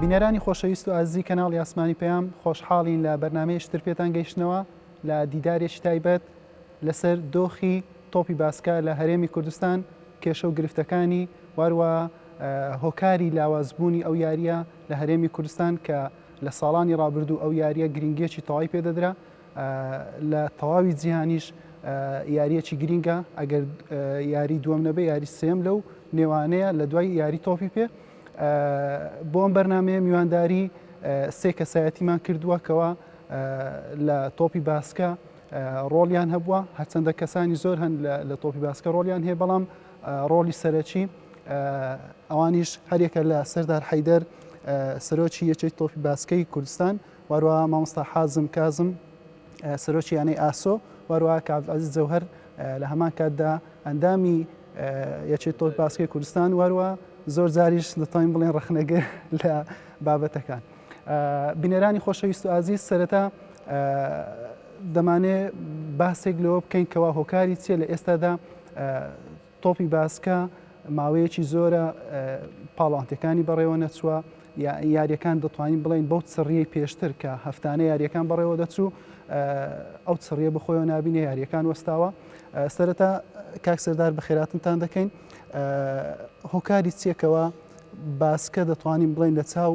بینەرانی خۆشەویست و ئازیزی کەناڵی ئاسمانی پێیان خۆشحاڵین لە بەرنامەیەشتر پێتان گەیشتنەوە لە دیدارێکی تایبەت لەسەر دۆخی تۆپی باسکە لە هەرێمی کوردستان کێشە و گرفتەکانی واروە هۆکاری لاوازبوونی ئەو یاریە لە هەرێمی کوردستان کە لە ساڵانی ڕابردوو ئەو یاریە گرنگێکی تەواوی پێدەدرا لە تەواوی جیهانیش یاریەکی گرینگە ئەگەر یاری دووەم نەبێ یاری سێم لەو نێوانەیە لە دوای یاری تۆپی پێ بۆ ئەم بەرنامەیە میوانداری سێ کەسایەتیمان کردووە کەەوە لە تۆپی باسکە ڕۆڵیان هەبووە هەرچەندە کەسانی زۆر هەن لە تۆپی باسکە ڕۆڵیان هەیە بەڵام ڕۆڵی سەرەکی ئەوانیش هەرێکە لە سەردار حەیدەر سەرۆکی یەکێک تۆپی باسکەی کوردستان واروە مامۆستا حازم کازم سەرۆکی یانەی ئاسۆ واروە کە عەبدولعەزیز جەوهەر لە هەمان کاتدا ئەندامی یەکێک تۆپی باسکەی کوردستان واروە زۆر جاریش دەتوانین بڵێن ڕەخنەگەر لە بابەتەکان. بینەرانی خۆشەویست و ئازیز سەرەتا دەمانێت باسێک لەوە بکەین کەوا هۆکاری چیە لە ئێستادا تۆپی باسکە ماوەیەکی زۆرە پاڵانتەکانی بەڕێوە نەچووە یاریەکان دەتوانین بڵین بەو چڕیەی پێشتر کە هەفتانە یاریەکان بەڕێوە دەچوو ئەو چڕیە بخۆیەوە نابینێ یاریەکان وەستاوە. سەرەتا کاک سەردار بەخێراتنتان دەکەین هۆکاری چیەکەوە باسکە دەتوانین بڵین لە چاو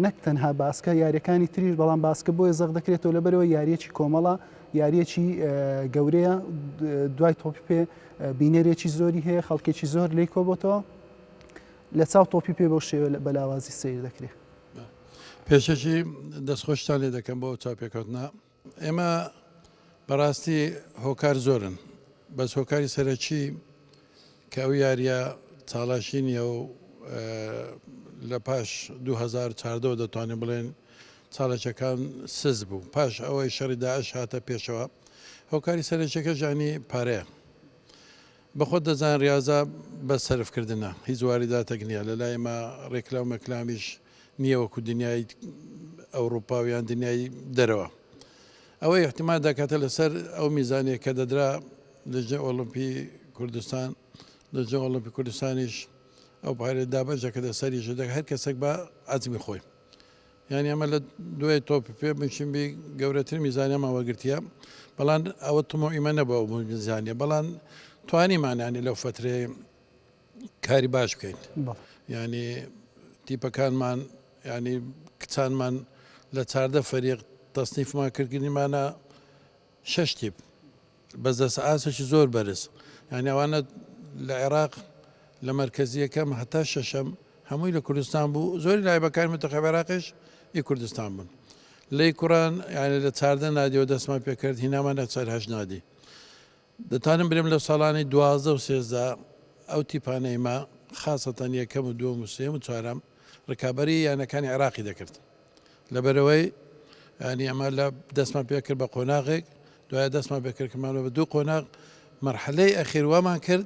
نەک تەنها باسکە یاریەکانی تریش بەڵام باسکە بۆیە زەق دەکرێتەوە لەبەرەوە یاریەکی کۆمەڵە یاریەکی گەورەیە دوای تۆپی پێ بینەرێکی زۆری هەیە خەڵکێکی زۆر لی کۆبتەوە لە چاو تۆپی پێ بەو شێوە بەلاوازی سیر دەکرێت. پێشەکی دەستخۆشتان لێ دەکەم بۆ چاپێکەوتنا ئێمە بەڕاستی هۆکار زۆرن بەس هۆکاری سەرەکی کە ئەو یاریە چاڵاشی نیە و لە پاش 2014 دەتوانین بڵێن چاڵەکەکان سز بوو پاش ئەوەی شەڕی داعش هاتە پێشەوە هۆکاری سەرەکیەکە ژانی پارەیە بەخۆت دەزان ریاضە بە سەرفکردنە هیچ واریداتێک نییە لە لای ئێمە ڕێکلاو مەکلامیش نییە وەکو دنیای ئەوروپاویان دنیای دەرەوە ئەوەی احتیمال دەکاتە لەسەر ئەو میزانێک کە دەدرا لەجێ ئۆلمپی کوردستان لەجێ ئۆلمپی کوردستانیش ئەو پارێ دابەجە کە دەسەریش دەک هەر کەسێک بە عەزمی خۆی یعنی ئەمە لە دوای تۆپی پێ بچینبی گەورەتر میزانە ماوەگرتیە بەڵام ئەوە تمۆئیمە نەبووە ئەو میزانیە بەڵام توانیمانانی لەو فترێ کاری باش بکەین ینی تیپەکانمان ینی کچانمان لە چاردە فەریق تەسنیفمان کردگرنیمانە 6 تیپ بەس دەست ئاسێکی زۆر بەرز یعنی ئەوانە لە عێراق لە مەرکەزیەکەم هەتا شەشەم هەمووی لە کوردستان بوو زۆری لایبەکان متەخەب عێراقیش ئی کوردستان بوون لی کوڕان یعنی لە چاردە نادیەوە دەستمان پێکرد هینامان لە 4 نادی دەتوانم برێم لە ساڵانی 12 و 13 ئەو تیپانەیمە خاصەتەن یەکەم و دووەم و سێم و چوارەم ڕکابەری یانەکانی عێراقی دەکرد لەبەرەوەی ینی ئەمە لە دەستمان پێکرد بە قۆناغێک دوایە دەستمان پێکردکەمانەوە بە دوو قۆناغ مەرحەلەی ئەخیر وامان کرد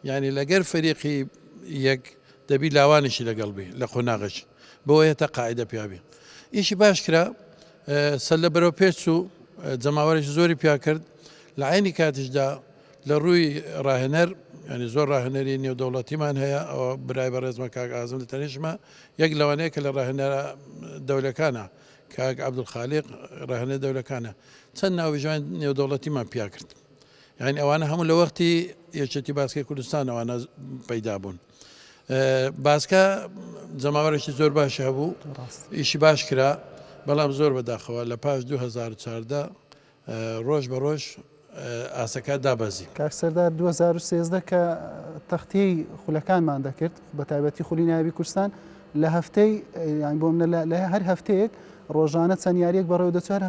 ینی لەگەر فەریقی یەک دەبی لاوانیشی لەگەڵبی لە قۆناغش بۆیە تا قاعدە پیابی ئیشی باش کرا سەر لە بەرەو پێچ و جەماوەرێکی زۆری پیا کرد لە عینی کاتیشدا لە ڕووی ڕاهێنەر ینی زۆر ڕاهێنەری نێودەوڵەتیمان هەیە ئەوە برای بەڕێزمە کاک ئازم لە تەنیشمە یەک لەوانەیە کە لە ڕاهێنەرە دەولەکانە کاک عەبدولخالیق ڕاهێنەر دەولەکانە چەند ناویژوان نێودەوڵەتیمان پیا کرد یعنی ئەوانە هەموو لە وەختی یەکێتی باسکەی کوردستان ئەوانە پەیدا بوون باسکە جەماوەرێکی زۆر باش هەبوو ئیشی باش کرا بەڵام زۆر بەداخەوە لە پاش 2014 ڕۆژ بە ڕۆژ ئاسەکە دابەزی کاک سەردار 2013 کە تەختەی خولەکانمان دەکرد بە تایبەتی خولی نایبی کوردستان لە هەفتەی یان بۆ منە لە هەر هەفتەیەک ڕۆژانە چەند یاریەک بەڕێوە دەچوار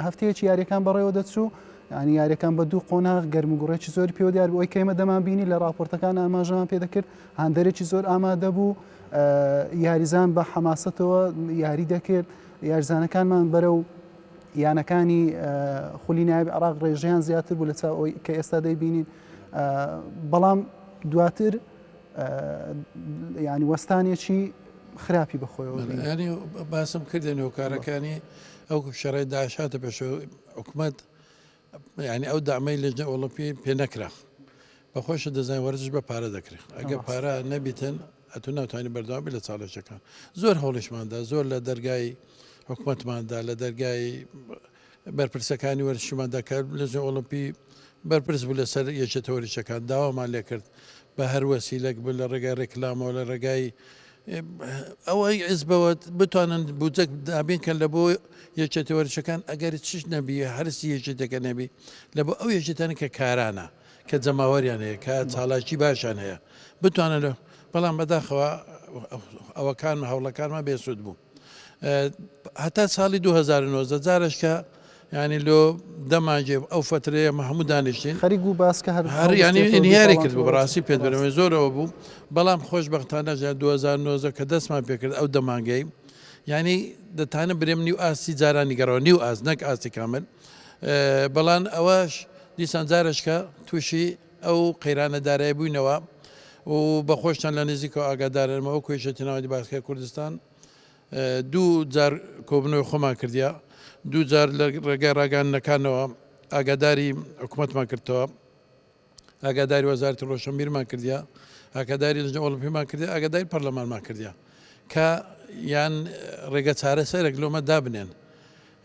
هەفتەیەکی یاریەکان بەڕێوە دەچوو ینی یاریەکان بە دوو قۆناغ گەرموگوڕێکی زۆر پێوە دیار بۆی کەمە دەمان بینی لە راپۆرتەکان ئاماژەمان پێ دەکرد هەندێرێکی زۆر ئامادە بوو یاریزان بە حەماسەتەوە یاری دەکرد یاریزانەکانمان بەرەو یانەکانی خولی نایب عێراق ڕێژەیان زیاتر بوو لە چاوەوەی کە ئێستا دەیبینین بەڵام دواتر ینی وەستانێکی خراپی بەخۆیەوە ینی باسم کردن هۆکارەکانی ئەو شەڕی داعشاتە پێشەوە حکوومەت ینی ئەو دامەی لەجنە ئۆلمپی پێ نەکرا بەخۆشە دەزانین وەرزش بە پارە دەکرێت ئەگە پارە نەبیتن ئەتو ناتوانانی بەردەوام لە چاڵێشەکان زۆر هەوڵشماندا زۆر لە دەرگای حکوومەتماندا لە دەرگای بەرپرسەکانی وەرشماندا کە لەژێ ئۆلمپی بەرپرس بوو لەسەر یەکێتەوەریشەکان داوامان لێ کرد بە هەر وەسیلەک بوو لە ڕێگای ڕێکلامەوە لە ڕێگای ئەوەی عزبەوە بتوانن بودجەک دابینکەن لە بۆ یەکێتەوەریشەکان ئەگەر چش نەبی هەرسی یەکێتەکە نەبی لە بۆ ئەو یەکێتانە کە کارانە کە جەماوەریان هەیە کە چالاکی باشیان هەیە بتوانن لە بەڵام بەداخەوە ئەوەکان هەوڵەکانمان بێسوود بوو هەتا ساڵی 2009 جارش کە ینی لۆ دەماجێ ئەو فترەیە هەموو دانیشتین خەریک بوو باسکە هەر ینی ئینیاری کرد بوو بەڕاستی پێت بەرەوەی زۆرەوە بوو بەڵام خۆشبەختانە 2009 کە دەستمان پێکرد ئەو دەمانگەی ینی دەتانە برێم نیو ئاسی جارانی گەڕەوە نیو ئاز نەک ئاستی کامل بەڵام ئەوەش دیسان جارشکە تووشی ئەو قەیرانە دارایی بووینەوە و بەخۆشتان لە نزیکەوە ئاگادارنەوە کوێشێتی ناوەندی باسکەی کوردستان دوو جار کۆبنەوەی خۆمان کردیا دوو جار لە ڕێگای ڕاگەاندنەکانەوە ئاگاداری حکوومەتمان کردەوە ئاگاداری وەزارەتی ڕۆشنبیرمان کردیا ئاگاداری لەژنە ئۆلمپیمان کردیا ئاگاداری پەرلەمانمان کردیا کە یان ڕێگە چارەسەرێک لۆمە دابنێن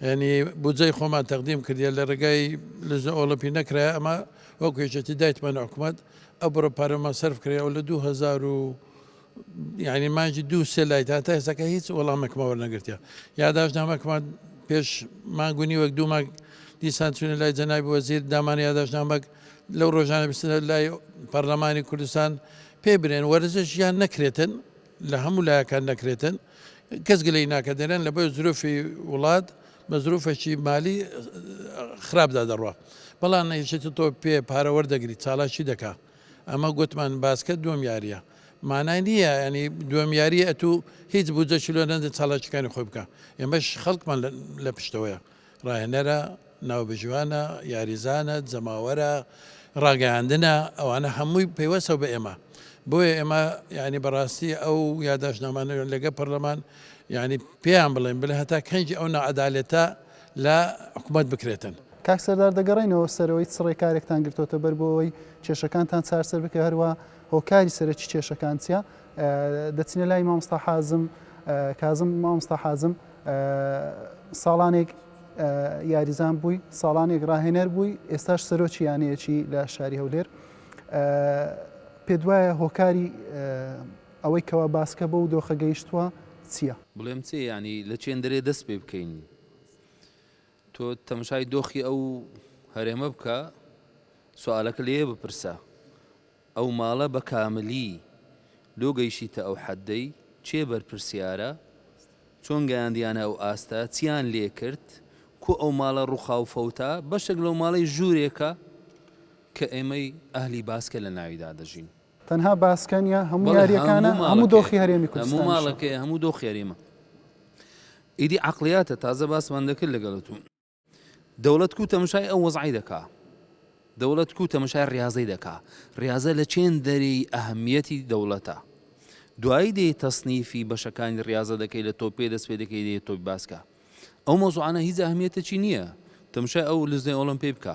ینی بودجەی خۆمان تەقدیم کردیا لە ڕێگای لەژنە ئۆلمپی نەکرایە ئەمە وەکو یەکێتی دایتمانە حکوومەت ئەو بڕە پارەمان سەرف کراوە لە 2000 یعنی مانجی دوو سێ لای تا ئێستاکە هیچ وەڵامێکمە وەرنەگرتیا یاداشنامەکمان پێش مانگونی وەک دوو مانگ دیسان چوونە لای جەنابی وەزیر دامانی یاداشنامەک لەو ڕۆژانە بستنە لای پەرلەمانی کوردستان پێ برێن وەرزش یان نەکرێتن لە هەموو لایەکان نەکرێتن کەس گلەی ناکە دەرێن لە بۆ زروفی وڵات بە زروفێکی مالی خراپدا دەڕوە بەڵام نەیشێتی تۆ پێ پارە وەردەگری چاڵاشی دەکا ئەمە گوتمان باسکە دووەم یاریە مانای نییە ینی دووەم یاریە ئەتو هیچ بودجەی لۆ نەدە چاڵاکیەکانی خۆی بکە ئێمەش خەڵکمان لە پشتەوەیە ڕاهێنەرە ناوبژوانە یاریزانە جەماوەرە ڕاگەیاندنە ئەوانە هەمووی پەیوەستە بە ئێمە بۆیە ئێمە ینی بەڕاستی ئەو یاداشنامانە لەگە پەرلەمان ینی پێیان بڵێن بڵێ هەتا کەنجی ئەو نەعەدالەتە لە حکوومەت بکرێتن کاک سەردار دەگەڕێنەوە سەرەوەی چڕێ کارێکتان گرتوتە بەر بۆەوەی کێشەکانتان چارسەر بکە هەروە هۆکاری سەرەکی کێشەکان چیە دەچینە لای مامۆستا حازم کازم مامۆستا حازم ساڵانێک یاریزان بووی ساڵانێک ڕاهێنەر بووی ئێستاش سەرۆکی یانەیەکی لە شاری هەولێر پێ دوایە هۆکاری ئەوەی کەوا باسکە بە و دۆخە گەیشتووە چییە؟ بڵێم چێ ینی لە چێندەرێ دەست پێ بکەین تۆ تەماشای دۆخی ئەو هەرێمە بکە سوالەکە لێ بپرسە ئەو ماڵە بە کاملی لۆ گەیشتە ئەو حەدەی چێ بەرپرسیارە چۆن گەیاندیانە ئەو ئاستا چیان لێ کرد کو ئەو ماڵە ڕووخاو فەوتە بەشێک لەو ماڵەی ژوورێکە کە ئێمەی ئەهلی باسکە لە ناویدا دەژین تەنها باسکەنیە هەموو یاریەکانە هەموو دۆخی هەرێمی کوردستان هەموو ماڵەکەی هەموو دۆخی هەرێمە ئیدی عەقڵیاتە تازە باسمان دەکرد لەگەڵتون دەوڵەت کو تەماشای ئەو وەزعی دەکا دەوڵەت کو تەماشای ڕاضەی دەکا ڕاضە لە چێن دەری ئەهەمیەتی دەوڵەتە دوایی دێ تەسنیفی بەشەکانی ڕاضە دەکەی لە تۆ پێ دەست پێ دەکەی دێ تۆی باسکە ئەو مۆزوعانە هیچ ئەهەمیەتێکی نییە تەماشای ئەو لزنەی ئۆلمپی بکە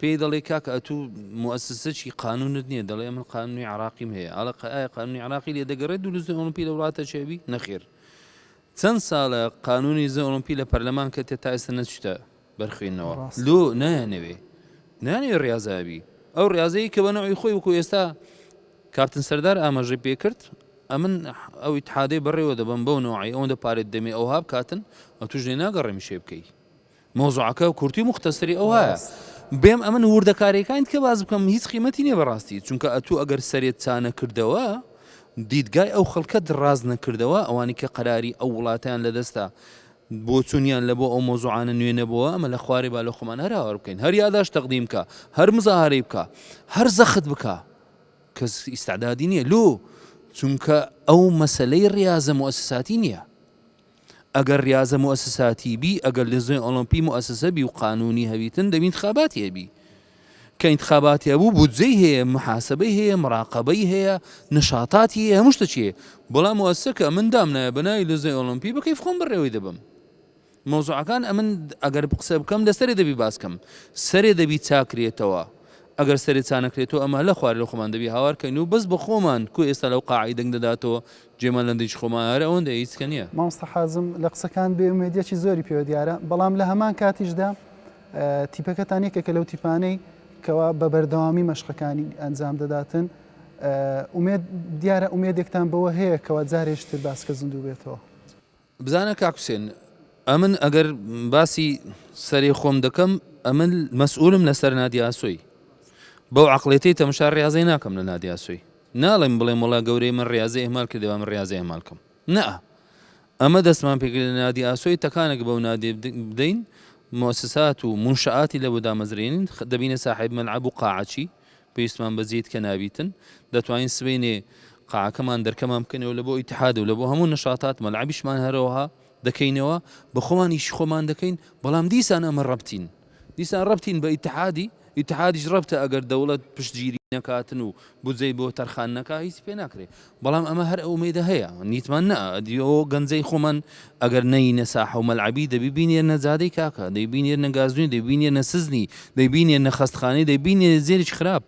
پێی دەڵێ کاکە ئەتوو موسسەی قانونت نییە دەڵێ من قانونی عراقیم هەیە ئاڵە ئایا قانونی عراقی لێ دەگەڕێت دوو لزنەی ئۆلمپی لە وڵاتە چێبی نەخێر چەند ساڵە قانونی زە ئۆلمپی لە پەرلەمان کە تێ تا ئێستا نەچتە بەرخوێنەوە لۆ نایانەوێ نانێ ڕاضابی ئەو ڕاضەیە کە بە نەوەی خۆی وەکو ئێستا کاپتن سەردار ئاماژەی پێ کرد ئەمن ئەو ئیتحادەی بەڕێوە دەبم بەو نوعی ئەوەندە پارێت دەمێ ئەو هاب کاتن ئەو توش لێ ناگەڕێمی شێ بکەی مۆزوعەکە کورتی مختصری ئەو هەیە بێم ئەمن وردەکارێکان کە باز بکەم هیچ قیمەتی نییە بەڕاستی چونکە ئەتوو ئەگەر سەرێت چانە کردەوە دیدگای ئەو خەڵکە ڕاز نەکردەوە ئەوانی کە قەراری ئەو وڵاتیان لەدەستا بۆ چونیان لە بۆ ئەو مۆزوعانە نوێ نەبووە ئەمە لە خوارێ با لە خۆمان هەراوە بکەین هەر یاداش تەقدیم بکە هەر مزاهرەی بکە هەر زەخت بکە کەس ئیستعدادی نییە لۆ چونکە ئەو مەسەلەی ڕاضە موسساتی نییە ئەگەر ڕاضە موسساتی بی ئەگەر لە زۆی ئۆلمپی موسسە بی و قانونی هەویتن دەبی انتخاباتی هەبی کە انتخاباتی هەبوو بودجەی هەیە محاسبەی هەیە مراقبەی هەیە نشاتاتی هەیە هەموو شتە چیە بەڵام موسسە کە من دامنایە بەناوی لە زۆی ئۆلمپی بە کەیف خۆم بڕێوەی دەبم مۆزوعەکان ئەمن ئەگەر قسە بکەم لەسەرێ دەبی باسکەم سەرێ دەبی چاکرێتەوە ئەگەر سەرێت چانەکرێتەوە ئەمە لە خوارد لە خۆمان دەبی هاوارکەین و بەس بە خۆمان کو ئێستا لەو قاعی دەنگ دەداتەوە جێمە لەندەیش خۆمانارە ئەوەندە هیچکە نییە مامۆستا حازم لە قسەکان بێئومێدیەکی زۆری پێوە دیارە بەڵام لە هەمان کاتیشدا تیپەکەتان یەکێکە لەو تیپانەی کەوا بە بەردەوامی مەشقەکانی ئەنجام دەداتن دیارە ئومێدێکتان بەوە هەیە کەوا جارێشتر باسکە زیندوو بێتەوە بزانە کاکوسێن ئەمن ئەگەر باسی سەری خۆم دەکەم ئەمن مەسئولم لەسەر نادیاسۆی بەو عقلێتی تەماشا ڕاضی ناکەم لە نادیاسۆی ناڵێم بڵێم وڵا گەورەی من ڕاضی ئێمال کردەوە من ڕاضی ئێمالکەم نە ئەمە دەستمان پێکرد لە نادیاسۆی تەکانێک بەو نادی بدەین مؤسسات و منشآتی لە بۆ دامەزرێنین دەبینە صاحب مەلعەب و قاعەچی پێویستمان بەجێت کە نابیتن دەتوانین سبەینێ قاعەکەمان دەرکەمان بکەنەوە لە بۆ ئیتحاد و لە بۆ هەموو نشاتات مەلعەبیشمان هەرەوەها دەکەینەوە بە خۆمان ئیش خۆمان دەکەین بەڵام دیسان ئەمە ڕەبتین دیسان ڕەبتین بە ئیتحادیش ڕەبتە ئەگەر دەوڵەت پشتگیری نەکاتن و بودجەی بۆ تەرخان نەکا هیچ پێ ناکرێت بەڵام ئەمە هەر ئەومێدە هەیە نیتمان نە دیەوە گەنجەی خۆمان ئەگەر نەینە ساحە و مەلعەبی دەبینێنە زادەی کاکە دەیبینێنە گازوین دەیبینێنە سزنی دەیبینێنە خەستخانەی دەیبینێنە زێریش خراپ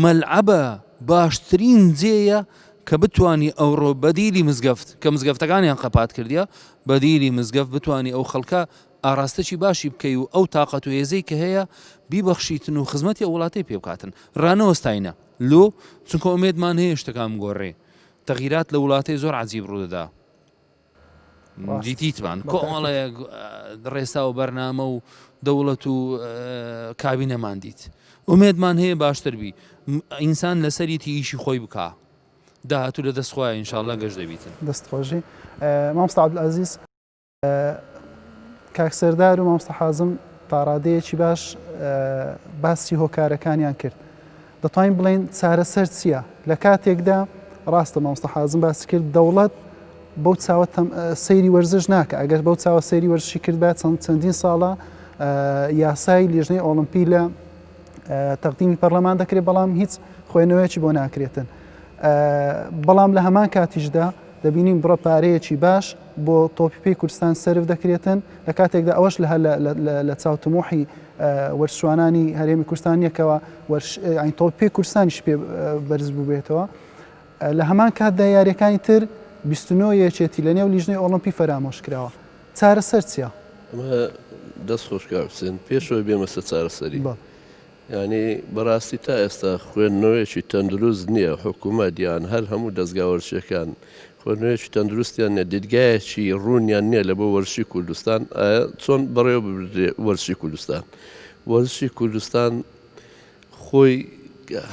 مەلعەبە باشترین جێیە کە بتوانی ئەوڕۆ بەدیلی مزگەفت کە مزگەفتەکانیان قەپات کردیا بەدیلی مزگەفت بتوانی ئەو خەڵکە ئاراستەی باشی بکەی و ئەو تااقەت و هێزەی کە هەیە بیبەخشیتن و خزمەتی وڵاتی پێ بکاتن ڕانەوەستاینە لۆ چونکە ئومێدمان هەیە شتەکان گۆڕێ تەغیرات لە وڵاتی زۆر عجیب ڕوودەدا دیتیتمان کۆمەڵەیە ڕێسا و بەرنامە و دەوڵەت و کابینەمان دیت ئومێدمان هەیە باشتر بی ئینسان لەسەریتی ئیشی خۆی بکە داهاتوو لە دەستخوای ئینشاءڵڵا گەشت دەبیتن دەستخۆشی مامۆستا عەبدولعەزیز کاک سەردار و مامۆستا حازم تاڕادەیەکی باش باسی هۆکارەکانیان کرد دەتوانین بڵێن چارەسەر چییە لە کاتێکدا ڕاستە مامۆستا حازم باسی کرد دەوڵەت بەو چاوە سەیری وەرزش ناکە ئەگەر بەو چاوە سەیری وەرزشی کرد بە چەندین ساڵە یاسای لیژنەی ئۆڵمپی لە تەقدیمی پەرلەمان دەکرێت بەڵام هیچ خوێنەوەیەکی بۆ ناکرێتن بەڵام لە هەمان کاتیشدا دەبینیم بڕە پارەیەکی باش بۆ تۆپی کوردستان سرف دەکرێتن لە کاتێکدا ئەوەش لە چاوتمۆحی وەرزشوانانی هەرێمی کوردستان یەکەوە تۆپی کوردستانیش پێ بەرز بوو بێتەوە لە هەمان کاتدا یاریەکانی تر 29 یەکێتی لە نێو لیژنەی ئۆڵمپی فەرامۆش کراوە چارەسەر چییە؟ ئەمە دەست خۆشکار بچێن پێشەوە بێمە سەر چارەسەری ینی بەڕاستی تا ئێستا خوێندنەوەیەکی تەندروست نییە حکوومەت یان هەر هەموو دەستگا وەرزشیەکان خوێندنەوەیەکی تەندروستیان نیە دیدگایەکی ڕوونیان نییە لە بۆ وەرزشی کوردستان چۆن بەڕێوە ببرێ وەرزشی کوردستان وەرزشی کوردستان خۆی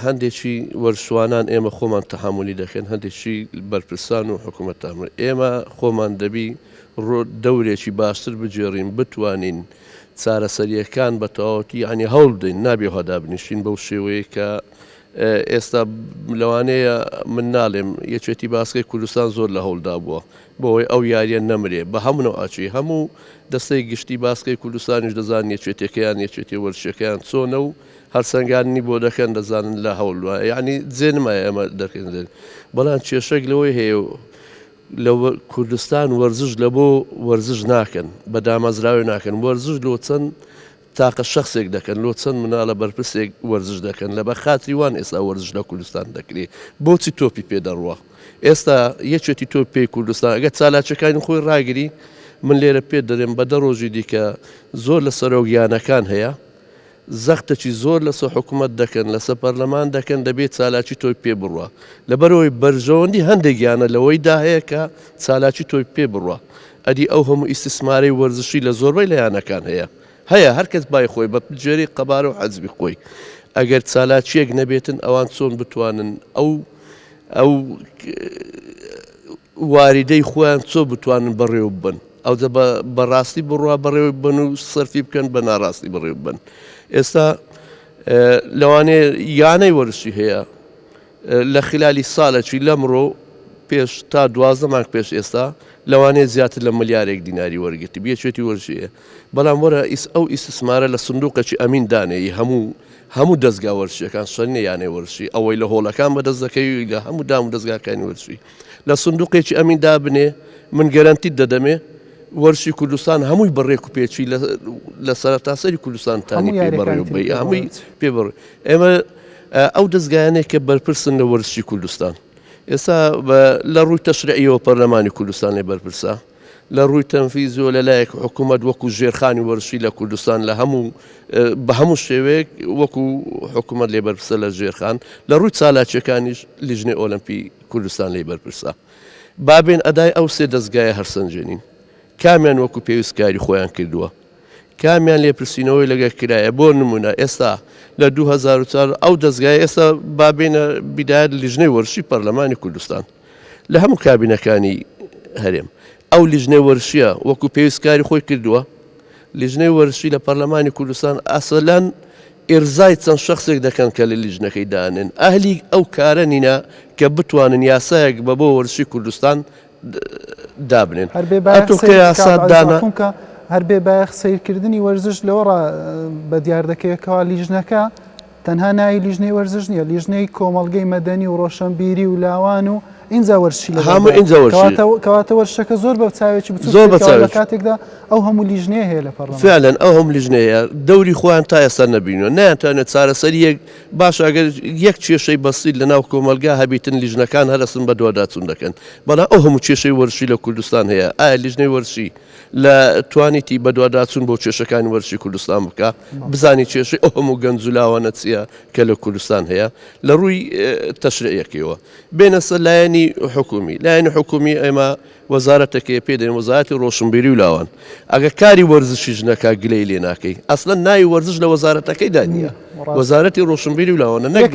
هەندێکی وەرزشوانان ئێمە خۆمان تەحملی دەکەن هەندێکی بەرپرسان و حکوومەت تامر ئێمە خۆمان دەبی دەورێکی باشتر بجێڕین بتوانین چارەسەریەکان بە تەواوەتی ینی هەوڵ بدەین نابێ هەدا بنیشین بەو شێوەیە کە ئێستا لەوانەیە من ناڵێم یەکێتی باسکەی کوردستان زۆر لە هەوڵدا بووە بۆەوەی ئەو یاریە نەمرێ بە هەمونەوە ئاچی هەموو دەستەی گشتی باسکەی کوردستانیش دەزان یەکێتەکەیان یەکێتی وەرزشەکەیان چۆنە و هەرسەنگانی بۆ دەکەن دەزانن لە هەوڵوە یعنی جێنمایە ئەمە دەکەن بەڵام کێشەک لەوەی هەیە لە کوردستان وەرزش لە بۆ وەرزش ناکەن بە دامەزراوی ناکەن وەرزش لۆ چەند تاقە شخصێک دەکەن لۆ چەند مناڵە بەرپرسێک وەرزش دەکەن لە بە خاتری وان ئێستا وەرزش لە کوردستان دەکرێت بۆچی تۆپی پێدەڕوە ئێستا یەکێتی تۆپ پێی کوردستان ئەگە چالاکیەکانی خۆی ڕاگری من لێرە پێ دەرێن بە دەڕۆژی دیکە زۆر لە سەرۆگیانەکان هەیە زەختێکی زۆر لەسەر حکوومەت دەکەن لەسەر پەرلەمان دەکەن دەبێت چالاکی تۆی پێ بڕوە لەبەرەوەی بەرژەوەندی هەندێک گیانە لەوەیدا هەیە کە چالاکی تۆی پێ بڕوە ئەدی ئەو هەموو ئیسtisمارەی وەرزشی لە زۆربەی لایەنەکان هەیە هەرکەس بای خۆی بە جێری قەبارە و حەزبی خۆی ئەگەر چالاکیەک نەبێتن ئەوان چۆن بتوانن ئەو واریدەی خۆیان چۆ بتوانن بەڕێوە بن ئەو بەڕاستی بڕوا بەڕێوە بن و سەرفی بکەن بە ناڕاستی بەڕێوە بن ئێستا لەوانەیە یانەی وەرزشی هەیە لە خلالی ساڵێکی لەمڕۆ پێش تا 12 مانگ پێش ئێستا لەوانەیە زیاتر لە ملیارێک دیناری وەرگرتی بێچێتی وەرزشیە بەڵام وەرە ئەو ئیسtisمارە لە سندوقێکی ئەمین دانەیە هەموو دەستگا وەرزشیەکان سەرنە یانەی وەرزشی ئەوەی لە هۆڵەکان بەدەست دەکەی لە هەموو دام و دەستگاکانی وەرزشی لە سندوقێکی ئەمین دابنێ من گەرانتیت دەدەمێ وەرشی کوردستان هەمووی بەڕێک و پێچی لە سەرتاسەری کوردستانتانی پێ بەڕێوەبی هەمووی پێ بڕ ئێمە ئەو دەستگایانێک کە بەرپرسن لە وەرشی کوردستان ئێستا لە ڕووی تەشریعیەوە پەرلەمانی کوردستان لێ بەرپرسە لە ڕووی تەنفیزیۆ لەلایەک حکوومەت وەکو ژێرخانی وەرشی لە کوردستان لە بە هەموو شێوەیەک وەکو حکوومەت لێ بەرپرسە لە ژێرخان لە ڕووی چالاکیەکانیش لیژنەی ئۆلمپی کوردستان لێ بەرپرسە بابێن ئەدای ئەو سێ دەستگایە هەرسەنجێنین کامیان وەکو پێویستکاری خۆیان کردووە کامیان لێپرسینەوەی لەگە کرایە بۆ نمونە ئێستا لە 2004 ئەو دەستگای ئێستا بابێنە بیدایەت لیژنەی وەرشی پەرلەمانی کوردستان لە هەموو کابینەکانی هەرێم ئەو لیژنەی وەرشیە وەکو پێویستکاری خۆی کردووە لیژنەی وەرشی لە پەرلەمانی کوردستان ئەسەلەن ئێرزای چەند شخصێک دەکەن کە لە لیژنەکەی دانێن ئەهلی ئەو کارە نینە کە بتوانن یاسایەک بە بۆ وەرشی کوردستان دابنێن هەر بێ بایەخ سیرکردنی وەرزش لەوەڕ بە دیار دەکەیەکەوە لیژنەکە تەنها ناوی لیژنەی وەرزش نییە لیژنەی کۆمەڵگەی مەدەنی و ڕۆشنبیری و لاوان و ئینجا وەرشی کەواتە وەرشەکە زۆر بە چاوێکی بچوو کاتێکدا ئەو هەموو لیژنەیە هەیە لە پەرلەمان فعلەن ئەو هەموو لیژنەیە دەوری خۆیان تا ئێستا نەبینەوە نایانتوانێت چارەسەری باش ئەگەر یەک کێشەی بەسیط لە ناو کۆمەلگا هەبیتن لیژنەکان هەرسن بە دوواداچوون دەکەن بەڵام ئەو هەموو کێشەی وەرشی لە کوردستان هەیە ئایا لیژنەی وەرشی لە توانیتی بە دوواداچوون بۆ کێشەکانی وەرشی کوردستان بکە بزانی کێشەی ئەو هەموو گەنجولاوانە چییە کە لە کوردستان هەیە لە ڕووی تەشریعیەکەوە بێنە سەر لایەنی حکومی لایەنی حکومی ئێمە وەزارەتەکەی پێدەین وەزارەتی ڕۆشنبیری و لاوان ئەگە کاری وەرزشی ژنەکە گلەی لێ ناکەی ئەسڵەن ناوی وەرزش لە وەزارەتەکەیدا نییە وەزارەتی ڕۆشنبیری و لاوانە نەک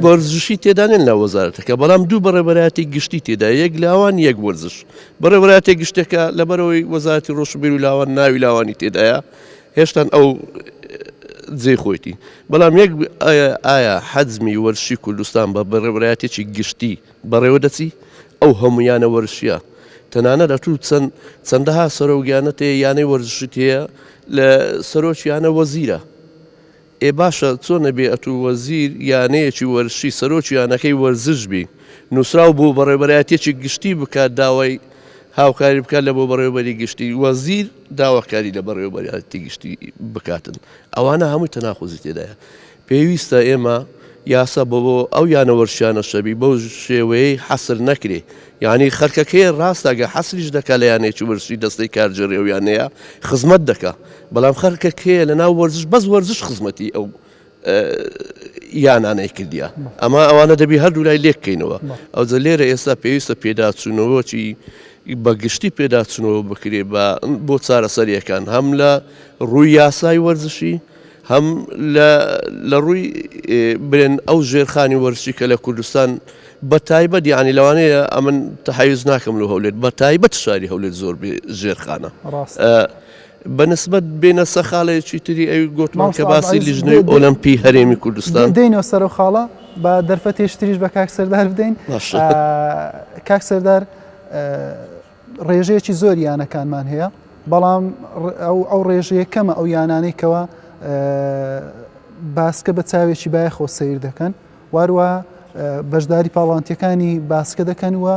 وەرزشی تێدانێن لە وەزارەتەکە بەڵام دوو بەڕێبەرایەتی گشتی تێدا یەک لاوان یەک وەرزش بەڕێبەرایەتی گشتەکە لەبەرەوەی وەزارەتی ڕۆشنبیری و لاوان ناوی لاوانی تێدایە هێشتا ئەو جێ خۆیتی بەڵام یەک ئایا حەزمی وەرشی کوردستان بە بەڕێوەبەرایەتێکی گشتی بەڕێوە دەچی ئەو هەمویانە وەرشیە تەنانە دەتوو چەندەها سەرۆگیانەت هەیە یانەی وەرزشت هەیە لە سەرۆکیانە وەزیرە ئێ باشە چۆن نەبێ ئەتوو وەزیر یانەیەکی وەرشی سەرۆکیانەکەی وەرزش بی نووسراو بۆ بەڕێوەبەرایەتێکی گشتی بکات داوای هاوکاری بکات لە بۆ بەڕێوەبەری گشتی وەزیر داواکاری لە بەڕێوەبەرایەتی گشتی بکاتن ئەوانە هەمووی تەناخوزی تێدایە پێویستە ئێمە یاسا بۆ ئەو یانە وەرشیانە شەبی بەو شێوەیەی حەسر نەکرێ یعنی خەرکەکەی ڕاستەگە حەسریش دەکات لە یانێکی وەرشی دەستەی کارجێڕێویانەیە خزمەت دەکات بەڵام خەرکەکەیە لە ناو وەرزش بەس وەرزش خزمەتی ئەو یانانەی کردیە ئەمە ئەوانە دەبی هەردوو لای لێککەینەوە ئەو جە لێرە ئێستا پێویستە پێداچوونەوەکی بەگشتی پێداچنەوە بکرێ بۆ چارەسەریەکان هەم لە ڕووی یاسای وەرزشی هەم لە ڕووی برێن ئەو ژێرخانی وەرزشی کە لە کوردستان بە تایبەت یعنی لەوانەیە ئەمن تەحەیوز ناکەم لە هەولێت بە تایبەت شاری هەولێت زۆر ژێرخانە بەنسبەت بێنە سەرخاڵەیەکی تری ئەوی گوتمان کە باسی لیژنەی ئۆلمپی هەرێمی کوردستان دێنەوە سەر و خاڵە بە دەرفەتێشتریش بە کاک سەردار بدەین کاک سەردار ڕێژەیەکی زۆر یانەکانمان هەیە بەڵام ئەو ڕێژەیە کەمە ئەو یانانەیەکەوە باسکە بە چاوێکی بایەخۆ سیر دەکەن واروە بەشداری پاڵانتیەکانی باسکە دەکەن وە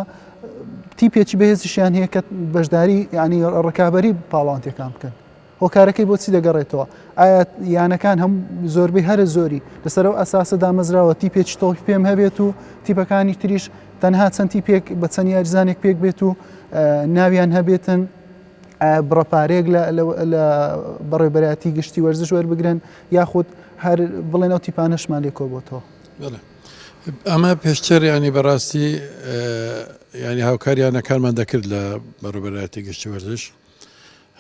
تیپێکی بەهێزیشیان هەیە کە بەشداری ینی ڕکابەری پاڵانتیەکان بکەن هۆکارەکەی بۆچی دەگەڕێتەوە ئایا یانەکان هەم زۆربەی هەرە زۆری لەسەر ئەو ئەساسە دامەزراوە تیپێکی تۆڵی پێم هەبێت و تیپەکانی تریش تەنها چەند تیپێک بە چەند یاریزانێک پێک بێت و ناویان هەبێتن بڕەپارێک لە بەڕێبەرایەتی گشتی وەرزش وەربگرن یاخود هەر بڵێن ئەو تیپانەشمان لێ کۆبۆتەوە ئەمە پێشتر ینی بەڕاستی ینی هاوکاریانەکانمان دەکرد لە بەڕێبەرایەتی گشتی وەرزش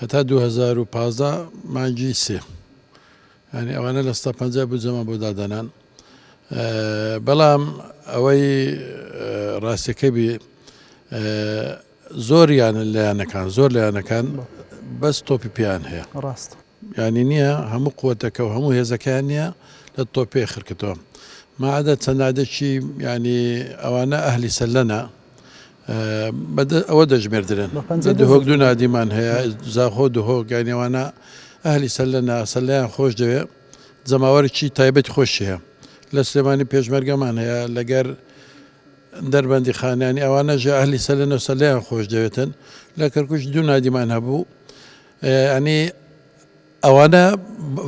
هەتا 2015 مانگی سێ ینی ئەوانە لە 150 بجەمە بۆ دادەنان بەڵام ئەوەی ڕاستیەکەی بێ زۆریان لایەنەکان زۆر لایەنەکان بەس تۆپی پیان هەیە ڕاست ینی نییە هەموو قوتەکە و هەموو هێزەکان نییە لە تۆپی خرکتەوە ماعادە چەندادەکی ینی ئەوانە ئەهلی سەلەنە ئەوە دەژمێردرن دهۆک دوو نادیمان هەیە زاخۆ دهۆک گانیوانە ئەهلی سەلەنە سەلەیان خۆش دەوێت جەماوەرێکی تایبەتی خۆشی هەیە لە سلێمانی پێشمەرگەمان هەیە لەگەر دەربەندی خانیانی ئەوانە ژە ئەهلی سەلەن و سەلەیان خۆش دەوێتن لە کەرکوش دوو نادیمان هەبوو ینی ئەوانە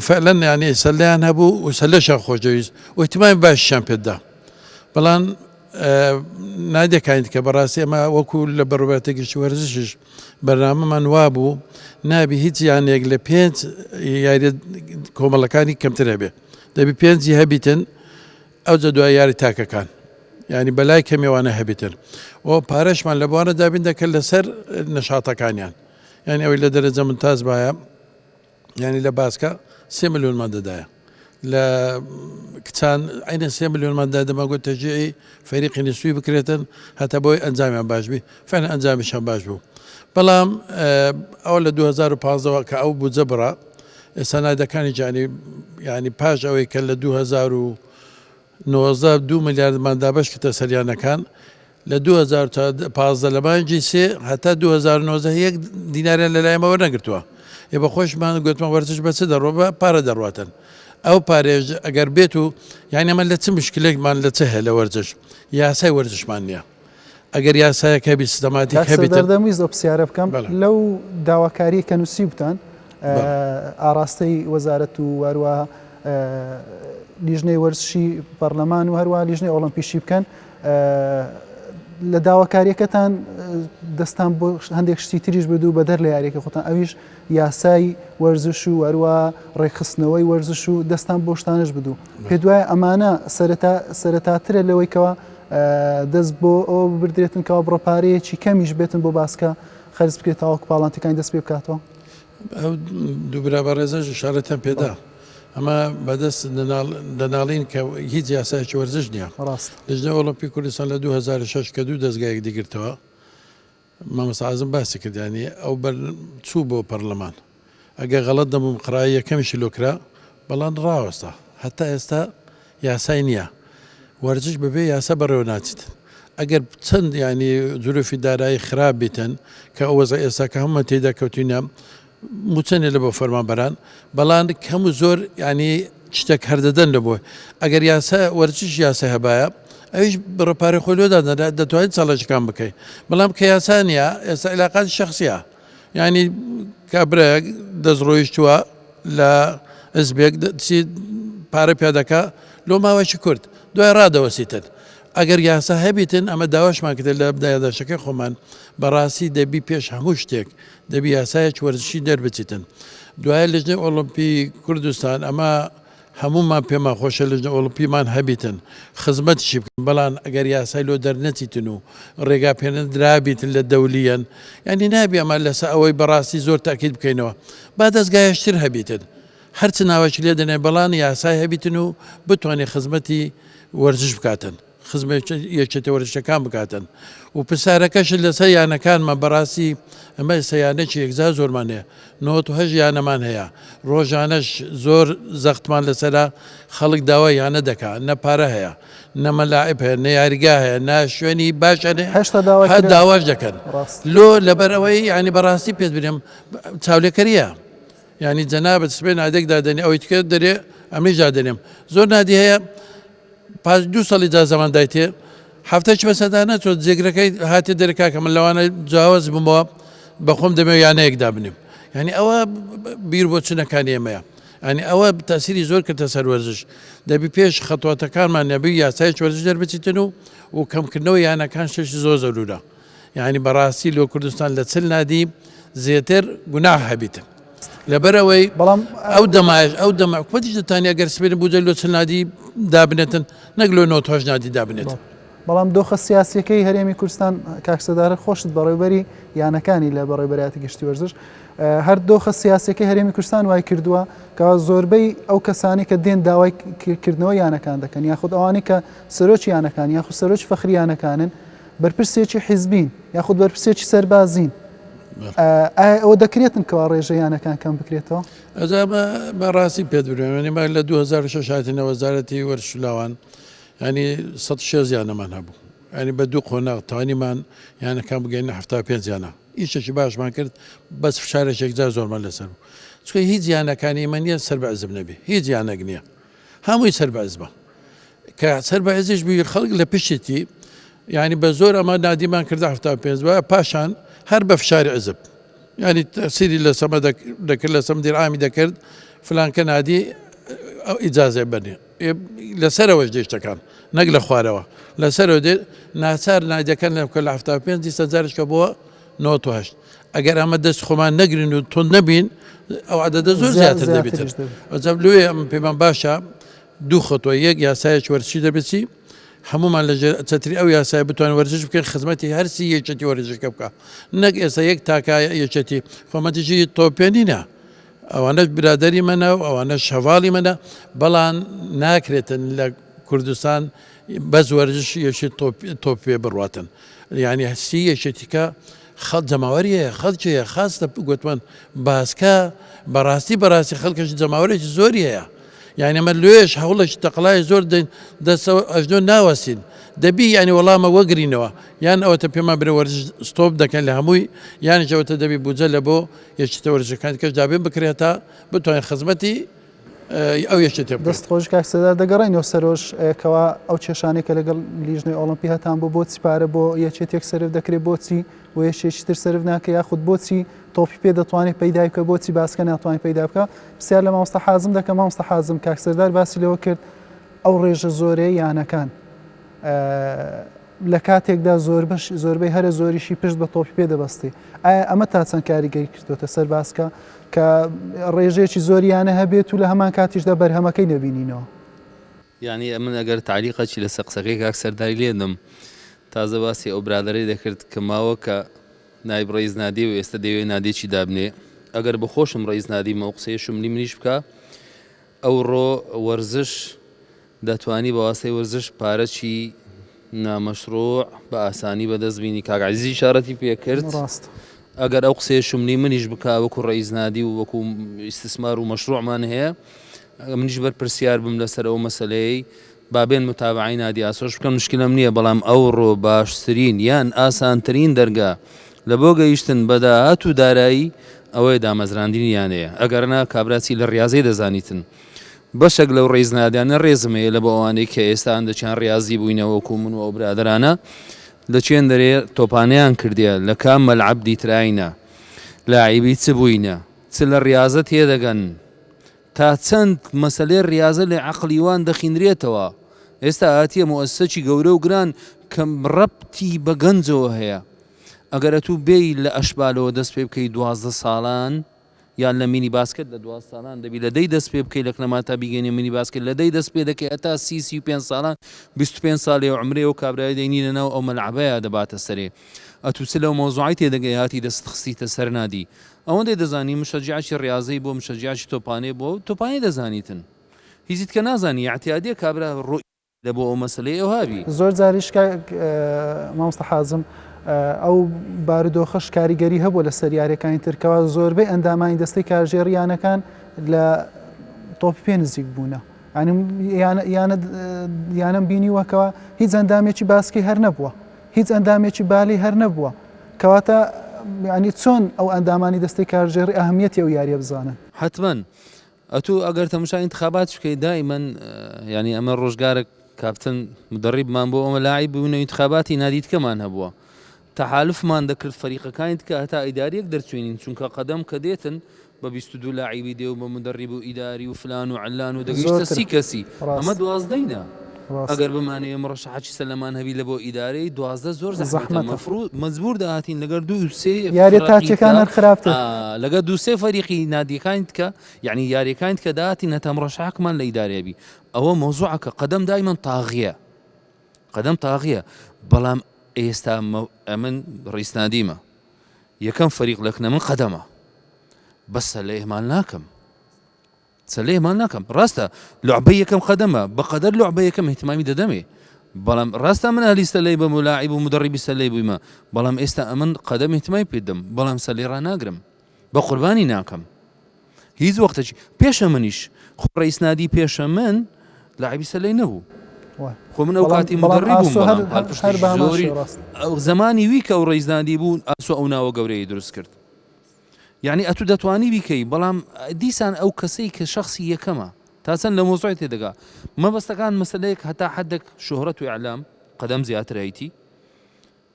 فعلەن ینی سەلەیان هەبوو و سەلەشیان خۆش دەویست و احتیمامی باشیشان پێدا بەڵام نادێکاین کە بەڕاستی ئەمە وەکو لە بەڕوبەتە گشتی وەرزشش بەرنامەمان وا بوو نابی هیچ یانێک لە 5 یاری کۆمەڵەکانی کەمتر هەبێ دەبی 5 هەبیتن ئەو جە دوای یاری تاکەکان ینی بەلای کەمێوانە هەبیتن و پارەشمان لە بوانە دابین دەکەن لەسەر نەشاتەکانیان یعنی ئەوەی لە دەرەجە ممتاز باە ینی لە باسکە 3 ملیۆنمان دەدایە لە کچان عینە 3 ملیۆنماندا دەمەگوت تەجیعی فەریقی نسووی بکرێتن هەتا بۆی ئەنجامیان باش بی فعلا ئەنجامیشان باش بوو بەڵام ئەو لە 2015 کە ئەو بوو جەبڕە ئێستا نایدەکانی جانی ینی پاش ئەوەی کە لە 2019 2 ملیاردمان دابش کە سەریانەکان لە 2015 لە مانجی 3 هەتا 2019 1 دیناریان لەلایەمەوە نەگرتووە ێ بە خۆشمان گوتمە وەرزش بە چ دەڕۆ بە پارە دەڕواتن ئەو پارێژ ئەگەر بێت و یانی ئەمە لە چ مشکلێکمان لە چ هەیە لە وەرزش یاسای وەرزشمان نییە ئەگەر یاسایەک هەبی سیستەماتیک هەبێت دەردەمیز ئەو پرسیارە بکەم لەو داواکاری کە نووسی بتان ئاراستەی وەزارەت و هەروە لیژنەی وەرزشی پەرلەمان و هەروە لیژنەی ئۆڵۆمپیشی بکەن لە داواکاریەکەتان دەستان بۆ هەندێک شتی تریش بدو بە دەر لە یاریەکە خۆتان ئەویش یاسای وەرزش و هەروە ڕێکخستنەوەی وەرزش و دەستان بۆ شتانش بدو پێ دوایە ئەمانە سەرەتاترە لەوەی کەەوە دەست بۆ ئەو بردرێتن کەەوە بڕۆپارەیەکی کەمیش بێتن بۆ باسکە خەرز بکرێتەوە پاڵانتەکانی دەست پێ بکاتەوە دوو برابە ڕێزەش شارەتەن پێدا ئەمە بەدەست دەناڵین کە هیچ یاسایکی وەرزش نییە لەژنە ئۆڵۆمپی کوردستان لە 2006 کە دوو دەستگایەک دیگرتەوە مامەسعازم باسی کردیانی ئەو چوو بۆ پەرلەمان ئەگە غەڵەت دەبووم قڕایی یەکەمیشی لۆکرا بەڵام ڕاوەستا هەتا ئێستا یاسای نییە وەرزش بەبێ یاسا بەڕێوە ناچیت ئەگەر چەند ینی زورفی دارایی خراپ بیتن کە ئەو وەزە ئێستا کە هەموو تێدا کەوتینە موچەنێ لە بۆ فەرمانبەران بەڵام کەم و زۆر ینی شتێک هەردەدەن لە بۆ ئەگەر یاسا وەرزش یاسا هەبایە ئەویش بڕۆپارەی خۆی لۆدا دەتوانێت چاڵەشەکان بکەیت بەڵام کە یاسا نیە ئێستا علاقات شەخسیە ینی کابراەک دەستڕۆیشتووە لە ئەزبێک پارە پیادەکە لۆ ماوەشی کورد دوای ڕادەوەسیتن ئەگەر یاسا هەبیتن ئەمە داواشمان کرد لە بدایداشەکەی خۆمان بەڕاستی دەبی پێش هەموو شتێک دەبی یاسایەک وەرزشی دەربچیتن دوایە لەژنەی ئۆڵۆمپی کوردستان ئەمە هەمومان پێمان خۆشە لەژنە ئۆڵۆمپیمان هەبیتن خزمەتیشی بکەن بەڵام ئەگەر یاسای لۆ دەرنەچیتن و ڕێگا پێێنن درابیتن لە دەولیەن ینی نابی ئەمە لەسەر ئەوەی بەڕاستی زۆر تاکید بکەینەوە با دەستگایشتر هەبیتن هەرچ ناوەچ لێ دەنێ بەڵام یاسای هەبیتن و بتوانێت خزمەتی وەرزش بکاتن خزمەت یەکێتە وەرزشەکان بکاتن و پرسیارەکەش لەسەر یانەکانمە بەڕاستی ئەمە سەیانەکی یەکزار زۆرمانەیە 98 یانەمان هەیە ڕۆژانەش زۆر زەختمان لەسەرا خەڵک داوای یانە دەکات نە پارە هەیە نەمەلاعب هەیە نە یاریگا هەیە نا شوێنی باشە هە داواش دەکەن لۆ لەبەرەوەی ینی بەڕاستی پێت برێم چاولێکەریە ینی جەنابەت سبێن نادێکدا دەنێ ئەوەی تکە دەرێ ئەمەی جا دەنێم زۆر نادی هەیە پاش 2 ساڵی جا زەمان دایتێ هەفتەی بەسەدانە چۆ جێگرەکەی هاتێ دەرکا کە من لەوانە جیاواز بمەوە بەخۆم دەمێ یانەیەکدا بنیم ینی ئەوە بیر بۆ چنەکانی ئێمەیە ینی ئەوە تاسیری زۆر کردە سەر وەرزش دەبی پێش خەتواتەکانمان نەبی یاسایەکی وەرزش دەربچیتن و کەمکردنەوەی یانەکان شەشی زۆر زەرورە ینی بەڕاستی لۆ کوردستان لە چل نادی زیاتر گوناح هەبیتن لەبەرەوەی بەڵام ئەو دەمایش ئەو دەما کوپەتی دەتانی ئەگەر سبێن بوجە لۆ چل نادی دابنێتن نەک لۆ 98 نادی دابنێت بەڵام دۆخە سیاسیەکەی هەرێمی کوردستان کاکسەدارە خۆشت بەڕێوبەری یانەکانی لە بەڕێبەرایەتی گشتی وەرزش هەر دۆخە سیاسیەکەی هەرێمی کوردستان وای کردووە کە زۆربەی ئەو کەسانی کە دێن داوای کردنەوە یانەکان دەکەن یاخود ئەوانی کە سەرۆکی یانەکان یاخود سەرۆکی فەخریانەکانن بەرپرسێکی حیزبین یاخود بەرپرسێکی سەربازین ئەوە دەکرێتن کەوا ڕێژەیانەکان کەم بکرێتەوە ئەزامە بەڕاستی پێت برێنی ماگ لە 2006 هاتینە وەزارەتی وەرزشلاوان ینی 100 یانەمان هەبوو ینی بە دوو قۆناغ توانیمان یانەکان بگەینە 75 یانە ئیشێکی باشمان کرد بەس فشارێکێک جار زۆرمان لەسەر بوو چکە هیچ یانەکانی ئێمە نییە سەر بە عزم نەبێ هیچ یانەک نییە هەمووی سەر بە عزمە کە سەر بە عزیش بیر خەڵک لە پشتی یعنی بە زۆر ئەمە نادیمان کردا هەفتا پێنج وایە پاشان هەر بە فشاری عزب ینی تەسیری لە سەمە دەکرد لە سەم دیرعامی دەکرد فلانکە نادی ئەو ئیجازێ بەنێ لەسەرەوەش دێشتەکان نەک لە خوارەوە لەسەرەوە دێ ناچار نادیەکان لە هەفتا پێنج دیسە جارشکە بووە 98 ئەگەر ئەمە دەست خۆمان نەگرین و تۆ نەبین ئەو عەدەدە زۆر زیاتر دەبێتن ئەجەب لێ ئەم پێمان باشە دوو خۆتۆ یەک یاسایەکی وەرزشی دەبێتی هەمومان لە چەتری ئەو یاسای بتوان وەرزش بکەین خزمەتی هەرسی یەکێتی وەرزشەکە بکە نەک ئێستا یەک تاکایە یەکێتی خۆمەتیژی تۆپێنینە ئەوانەش برادەری منە و ئەوانە شەواڵی منە بەڵام ناکرێتن لە کوردستان بەس وەرزش یەشی تۆپێ بڕاتن یعنی هەستی یەکێتیکە خەڵ جەماوەریە خەڵکیە خاستە گوتمان باسکە بەڕاستی خەڵکەش جەماوەرێکی زۆری هەیە یعنی ئەمە لێش هەوڵێکی تەقڵای زۆر دەستەوە ئەژنۆ ناوەسین دەبی ینی وەڵامە وەگرینەوە یان ئەوەتە پێمان برە وەرزش ستۆپ دەکەن لە هەمووی یانیەوەتە دەبی بودجە لە بۆ یەکێتە وەرزشەکانی کەس دابێن بکرێت تا بتوانین خزمەتی ئەو یەکێتێ دەست خۆش کاکسەدار دەگەڕێنەوە سەرۆژ کەوا ئەو کێشانێکە لەگەڵ لیژنەی ئۆڵمپی هەتان بۆ بۆچی پارە بۆ یەکێتێک سەرف دەکرێت بۆچی و یەکێکی تر سەرف ناکە یاخود بۆچی تۆپی پێ دەتوانێت پەیدا بکە بۆچی باسکە ناتوانێت پەیدا بکە پرسیار لە مامۆستا حازم دەکەم مامۆستا حازم کاکسەدار باسی لەوە کرد ئەو ڕێژە زۆرەی یانەکان لە کاتێکدا زۆربەی هەرە زۆریشی پشت بە تۆپی پێ دەبەستی ئایا ئەمە تا چەند کاریگەری کردوتە سەر باسکە کە ڕێژێکی زۆریانە هەبێت و لە هەمان کاتیشدا بەرهەمەکەی نەبینینەوە یعنی من ئەگەر تعلیقەکی لە قسەکەی کاکسەرداری لێدم تازە باسی ئەو برادەرەی دەکرد کە ماوە کە نایب ڕئیس نادی و ئێستا دەوێت نادێکی دابنێ ئەگەر بخۆشم ڕئیس نادی مەوقسەیەشم منیش بکە ئەو ڕۆ وەرزش دەتوانی بە واسەی وەرزش پارەکی نامەشروع بە ئاسانی بەدەستبینی کاکعزیزی شارەتی پێکرد ئەگەر ئەو قسەیەشمنی منیش بکە وەکو ڕئیس نادی و وەکو ئیستثمار و مەشروعمان هەیە منیش بەرپرسیار بم لەسەر ئەو مەسەلەی بابێن متابعی نادی ئاسۆش بکەم مشکلم نییە بەڵام ئەو ڕۆ باشترین یان ئاسانترین دەرگا لە بۆ گەیشتن بەداهات و دارایی ئەوەی دامەزراندنییانەیە ئەگەرنا کابراسی لە ڕاضی دەزانیتن بەشێک لەو ڕێز نادیانە ڕێزمەیە لە بۆ ئەوانەی کە ئێستان دەچیان ڕاضی بووینەوەکو من و ئەو برادرانە لەچێن دەرێ تۆپانیان کردێ لە کام مەلعەبدی تراینە لاعیبی چ بووینە چ لە ڕاضە تێدەگەن تا چەند مەسەلەی ڕاضە لە عەقلیوان دەخینرێتەوە ئێستا هاتیە مؤسسەی گەورە و گران کە ڕەبتی بە گەنجەوە هەیە ئەگەرە تو بێی لە ئەشبالەوە دەست پێ بکەی 12 ساڵان یان لە مینی باسکت لە 12 ساڵان دەبی لە دەی دەست پێ بکەی لە کەنەماتا بیگەنی مینی باسکت لە دەی دەست پێ دەکەی هەتا 35 ساڵان 25 ساڵێ و عمرێ و کابرای دەینی لەناو ئەو مەلعەبەیە دەباتە سەرێ ئەتوچ لەو مۆزوعی تێدەگەی هاتی دەست خستیتە سەر نادی ئەوەندەی دەزانی مشەجیعی ڕاضەی بۆ مشەجیعی تۆپانێ بۆ تۆپانی دەزانیتن هیچیت کە نازانی اعتیادیە کابرا ڕۆی لە بۆ ئەو مەسەلەی ئەو هاوی زۆر جاریش مامۆستا حازم ئەو بارودۆخەش کاریگەری هەبوو لە سەریارەکانی ترکەوە زۆربەی ئەندامانی دەستەی کارژێڕیانەکان لە تۆپی پێ نزیک بوونە یانم بینیوەکەوە هیچ ئەندامێکی باسکی هەر نەبووە هیچ ئەندامێکی بالی هەر نەبووە کەواتە ینی چۆن ئەو ئەندامانی دەستەی کارژێڕی ئەهمیەتی ئەو یاریە بزانن حتمما ئەتوو ئەگەر تەماشای انتخابات بکەی دائما ینی ئەمە ڕۆژگارێک کاپتن مدەڕیبمان بۆ ئەمە لاعیب بوونەوە انتخاباتی نادیتکەمان هەبووە تەحالفمان دەکرد فەریقەکانیت کە هەتا ئیداریەک دەرچوێنین چونکە قەدەم کە دێتن بە 22 لاعیبی دێ و بە مدەڕیب و ئیداری و فلان و علان و دەگەیشتە 30 کەسی ئەمە 12 ئەگەر بمانەیە مڕەشەحاتی سەلەمان هەبی لە بۆ ئیدارەی 12 زۆر زەحمەتە مەفروض مەجبور داهاتین لەگەر دوو سێ یاری تاچەکان خراپتر لەگەر دوو سێ فەریقی نادیەکانیت کە یعنی یاریەکانیت کە داهاتین هەتا مڕەشەحەکمان لە ئیدارەبی ئەوە مۆزوعەکە قەدەم دایمەن تاغیە بەڵام ئێستا ئەمن ڕئیس نادیمە یەکەم فەریق لەکنە من قەدەمە بەسە لە ئێمان ناکەم ڕاستە لعبەی یەکەم قەدەمە بەقەدەر لعبەی یەکەم احتیمامی دەدەمێ بەڵام ڕاستە من هەلی سەلەی بە ملاعیب و مدەڕیبی سەلەی بوویمە بەڵام ئێستا ئەمن قەدەم احتیمامی پێدەم بەڵام سەلەی ڕاناگرم بە قوربانی ناکەم هیچ وەختێکی پێشە منیش ڕئیس نادی پێشە من لاعیبی سەلەی نەبوو خۆ من ئەو کاتی مدەڕی بووم زمانی وی کە ئەو ڕئیس نادی بوو ئاسۆ ئەو ناوە گەورەی دروست کرد یعنی ئەتو دەتوانی بیکەی بەڵام دیسان ئەو کەسەی کە شخصی یەکەمە تا چەند لە مۆزوعی تێدەگا مەبەستەکان مەسەلەیەک هەتا حەدێک شۆهرەت و ئیعلام قەدەم زیاتر هەیتی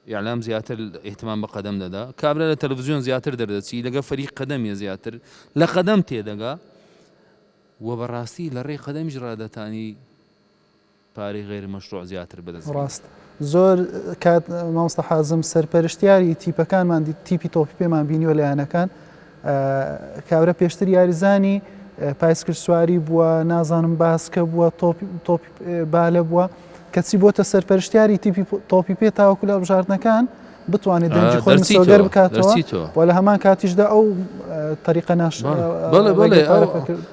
ئیعلام زیاتر احتمام بە قەدەم دەدا کابرا لە تەلەڤیزیۆن زیاتر دەردەچی لەگە فەریق قەدەمیە زیاتر لە قەدەم تێدەگا و بەڕاستی لە ڕێی قەدەمیش ڕادەتانی پارەی غێر مەشروع زیاتر بەدەست ڕاست زۆر کات مامۆستا حازم سەرپەرشتیاری تیپەکانمان تیپی تۆپی پێمان بینیوە لایەنەکان کابرا پێشتر یاریزانی پایسکرد سواری بووە نازانم باسکە بووە تۆپی بالە بووە کەچی بۆتە سەرپەرشتیاری تیپی تۆپی پێ تاوەکو لە بژاردنەکان بتوانێت دەنجی خۆی مسۆگەر بکاتەوە و لە هەمان کاتیشدا ئەو طریقە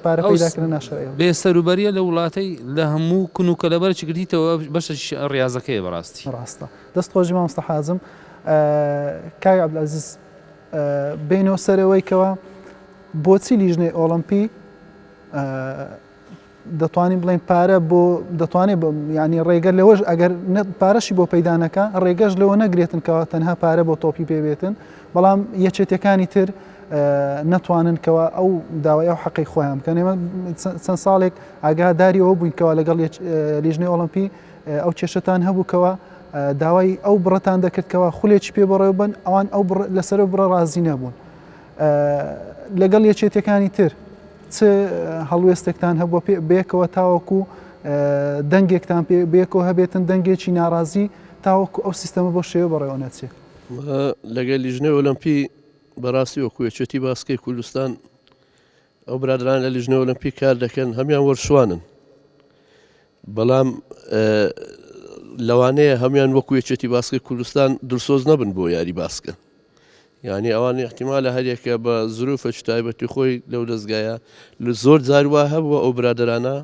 پارە پیداکردن ناشرعیە بێ سەروبەریە لە وڵاتەی لە هەموو کون و کەلەبەرێکی گرتیتەوە بەشە ڕاضەکەیە بەڕاستی ڕاستە دەست خۆشی مامۆستا حازم کاک عەبدولعەزیز بینەوە سەرەوەی کەوە بۆچی لیژنەی ئۆڵمپی دەتوانین بڵێن پارە بۆ دەتوانێت ینی ڕێگە لەوەش ئەگەر پارەشی بۆ پەیدانەکە ڕێگەش لەوە نەگرێتن کەەوە تەنها پارە بۆ تۆپی پێبێتن بەڵام یەکێتەکانی تر نەتوانن کەەوە ئەو داوای ئەو حەقی خۆیان بکەن ئێمە چەند ساڵێک ئاگاداری ئەوە بووینکەوە لەگەڵ لیژنەی ئۆڵمپی ئەو کێشتان هەبووکەوە داوای ئەو بڕەتان دەکردکەوە خولێکی پێ بەڕێوە بن ئەوان ئەو لەسەر بڕە ڕازی نەبوون لەگەڵ یەکێتەکانی تر چ هەڵوێستێکتان هەبووە بێکەوە تاوەکو دەنگێکتان بێکەوە هەبێتن دەنگێکی ناڕازی تاوەکو ئەو سیستەمە بۆ شێوە بەڕێوە نەچێت لەگەڵ لیژنەی ئۆلمپی بەڕاستی وەکو یەکێتی باسکەی کوردستان ئەو برادران لە لیژنەی ئۆلمپی کار دەکەن هەمیان وەرشوانن بەڵام لەوانەیە هەمیان وەکو یەکێتی باسکەی کوردستان درسۆز نەبن بۆ یاری باسکە یعنی ئەوان احتیمالە هەرێکە بە زروفە تایبەتی خۆی لەو دەستگایە لە زۆر جاروا هەبووە ئەو برادرانە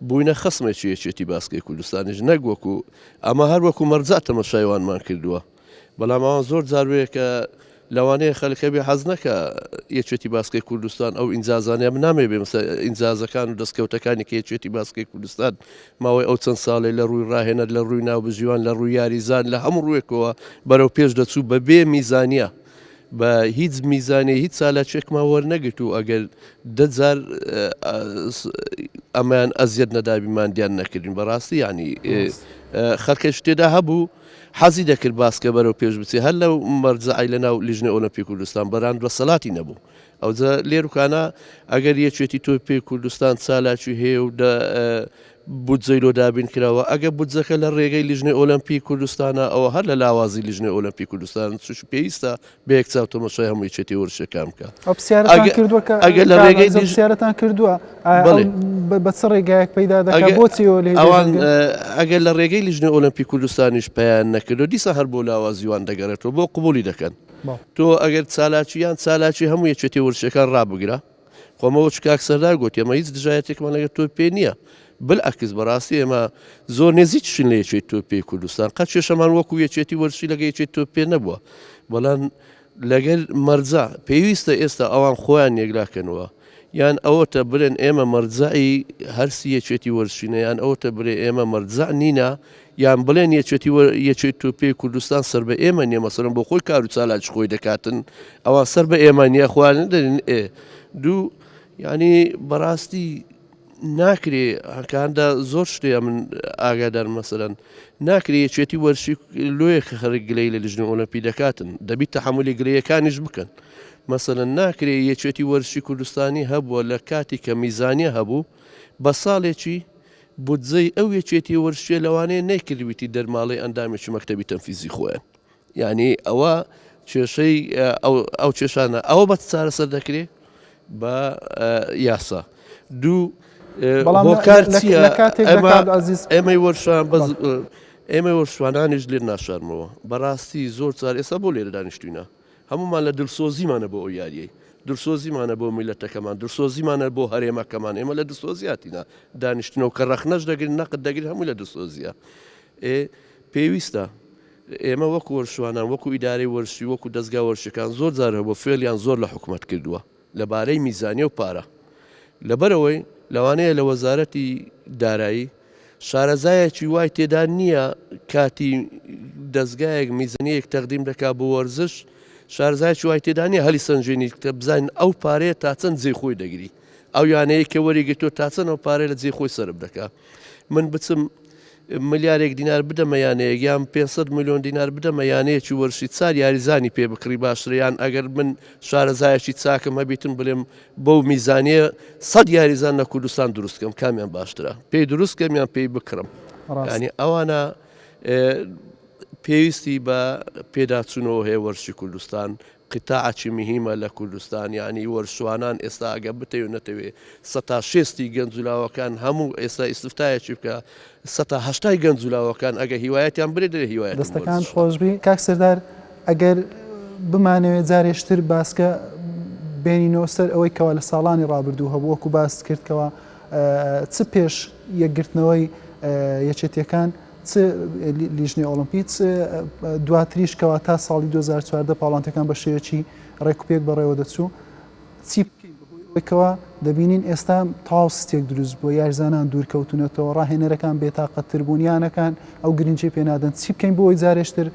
بووینە خەسمێکی یەکێتی باسکەی کوردستانیش نەک وەکو ئەمە هەر وەکو مەرجە تەماشایوانمان کردووە بەڵام ئەوان زۆر جاروەیە کە لەوانەیە خەڵکە بێ حەز نەکە یەکێتی باسکەی کوردستان ئەو ئینجازانیان نامێ بێ ئینجازەکان و دەستکەوتەکانی کە یەکێتی باسکەی کوردستان ماوەی ئەو چەند ساڵێ لە ڕووی ڕاهێنەر لە ڕووی ناوبژیوان لە ڕووی یاریزان لە هەموو ڕوویەکەوە بەرەو پێش دەچوو بە بێ میزانیە بە هیچ میزانێ هیچ سالاچێکمان وەرنەگرت و ئەگەر دەجار ئەمان ئەزیەت نەدابیمان دیان نەکردین بەڕاستی ینی خەڵکە شتێدا هەبوو حەزی دەکرد باسکە بەرەو پێش بچێ هەر لەو مەرجەعی لەناو لیژنەی ئۆلمپی کوردستان بەران بە سەڵاتی نەبوو ئەوجا لێرکانە ئەگەر یەکێتی تۆپی کوردستان سالاکی هەیە و بودجەی لۆ دابین کراوە ئەگە بودجەکە لە ڕێگەی لیژنەی ئۆلمپی کوردستانە ئەوە هەر لە لاوازی لیژنەی ئۆلمپی کوردستان چش پێویستە بە یەک چاو تەماشای هەموو یەکێتی وەرشەکان بکات ئەگەر لە ڕێگەی سیارەتان کردووە بە چ ڕێگایەک پەیدا دەکات بۆچیەوە ئەوان ئەگەر لە ڕێگەی لیژنەی ئۆلمپی کوردستانیش پەیان نەکردو دیسە هەر بۆ لاوازیوان دەگەڕێتەوە بۆ قبولی دەکەن تۆ ئەگەر چالاکییان چالاکی هەموو یەکێتی وەرشەکان ڕابگرە خۆمەوە چ کاک سەردار گوت ئێمە هیچ دژایەتێکمان لەگەر تۆ پێ نییە بالعکس بەڕاستی ئێمە زۆر نێزیکشین لە یەکێتی تۆپی کوردستان قەت کێشەمان وەکو یەکێتی وەرشی لەگە یەکێتی تۆ پێ نەبووە بەڵام لەگەر مەرجە پێویستە ئێستا ئەوان خۆیان یەکلاکەنەوە یان ئەوەتە برێن ئێمە مەرجەی هەرسی یەکێتی وەرشینە یان ئەوەتە برێ ئێمە مەرجە نینە یان بڵێن یەکێتی تۆپی کوردستان سەر بە ئێمە نیە مەسەڵەن بۆ خۆی کار و چالاک خۆی دەکاتن ئەوان سەر بە ئێمە نیە خوان دەرین دوو ینی بەڕاستی ناکرێ هەکاندا زۆر شتەیە من ئاگادار مەسەرەن ناکرێ یەکێتی وەرشی لۆیە کە خەرک گلەی لە لیژنەی ئۆلمپی دەکاتن دەبیت تەحمولی گلەیەکانیش بکەن مەسەلەن ناکرێ یەکێتی وەرشی کوردستانی هەبووە لە کاتی کە میزانیە هەبوو بە ساڵێکی بودجەی ئەو یەکێتی وەرشیە لەوانەیە نەیکردویتی دەرماڵی ئەندامێکی مەکتەبی تەنفیزی خۆیان یعنی ئەوە کێشەی ئەو کێشانە ئەوە بە چارەسەر دەکرێت بە یاسا دوو ئێمە وەرشوانانیش لێر ناشارمەوە بەڕاستی زۆر چار ئێستا بۆ لێرە دانیشتوینە هەمومان لە دڵسۆزیمانە بۆ ئەو یاریەی دڵسۆزیمانە بۆ میلەتەکەمان دڵسۆزیمانە بۆ هەرێمەکەمان ئێمە لە دڵسۆزیاتینە دانیشتنەوە کە ڕەخنەش دەگرین نەقد دەگرین هەمووی لە دڵسۆزیە پێویستە ئێمە وەکو وەرشوانان وەکو ئیدارەی وەرشی وەکو دەستگا وەرشەکان زۆر جارە بۆ فێلیان زۆر لە حکوومەت کردووە لەبارەی میزانیە و پارە لەبەرەوەی لەوانەیە لە وەزارەتی دارایی شارەزایەکی وای تێدا نییە کاتی دەستگایەک میزانیەک تەقدیم دەکات بۆ وەرزش شارزایکی وای تێدا نییە هەلی سنجێنی کە بزانین ئەو پارەیە تا چەند جێ خۆی دەگری ئەو یانەیە کە وەریگەتۆ تا چەند ئەو پارەی لە جێ خۆی سەرب دەکات من بچم ملیارێک دینار بدەمە یانەیە یان 500 میلیۆن دینار بدەمە یانەیەکی وەرشی چار یاریزانی پێ بکڕی باشتریان ئەگەر من شارەزایەکی چاکم هەبیتم بڵێم بەو میزانیە 100 یاریزان لە کوردستان دروستکەم کامیان باشترە پێی دروستکەم یان پێی بکڕم ینی ئەوانە پێویستی بە پێداچوونەوە هەیە وەرشی کوردستان قتاعی مهمە لە کوردستان ینی وەرشوانان ئێستا ئەگە بتەوێت نەتەوێت 160 گەنجولاوەکان هەموو ئێستا ئیسفتایەکی بکە 180 گەنجولاوەکان ئەگە هیوایەتیان برێ دەوێت هیوایەت دەستەکان خۆشببی کاک سەردار ئەگەر بمانەوێت جارێشتر باسکە بێنینەوە سەر ئەوەی کەوا لە ساڵانی ڕابردوو هەبوو وەکو باس کردکەوە چ پێش یەکگرتنەوەی یەکێتیەکان چ لیژنی ئۆلمپی چ دواتریش کەوا تا ساڵی 2014 پاڵانتەکان بە شێوەیەکی ڕێکوپێک بەڕێوە دەچوو چی بکەوە دەبینین ئێستا تاو ستێک دروست بووە یاریزانان دوورکەوتونەتەوە ڕاهێنەرەکان بێتاقەتتر بوونیانەکان ئەو گرنجی پێنادەن چی بکەین بۆ ئەوی جارێشتر